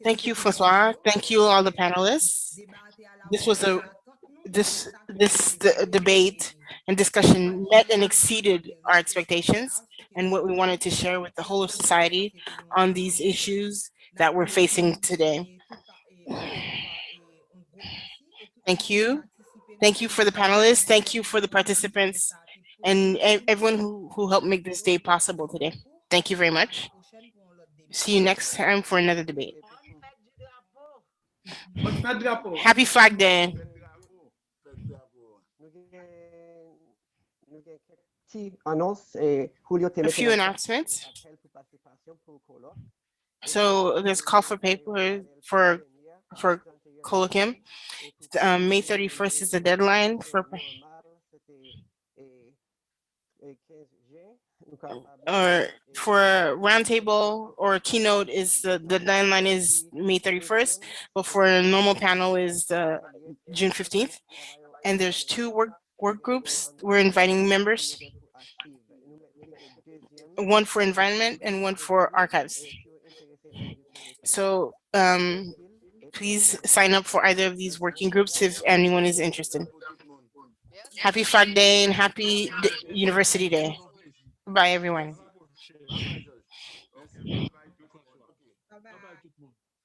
Thank you, Francois. Thank you, all the panelists. This was this debate and discussion met and exceeded our expectations and what we wanted to share with the whole of society on these issues that we're facing today. Thank you. Thank you for the panelists. Thank you for the participants and everyone who helped make this day possible today. Thank you very much. See you next time for another debate. Happy Flag Day. A few announcements. So there's call for paper for colloquium. May 31st is the deadline for roundtable or keynote is the deadline is May 31st, but for a normal panel is June 15th. And there's two work groups. We're inviting members, one for environment and one for archives. So please sign up for either of these working groups if anyone is interested. Happy Flag Day and happy University Day. Bye, everyone.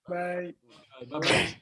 Bye. Bye. Okay.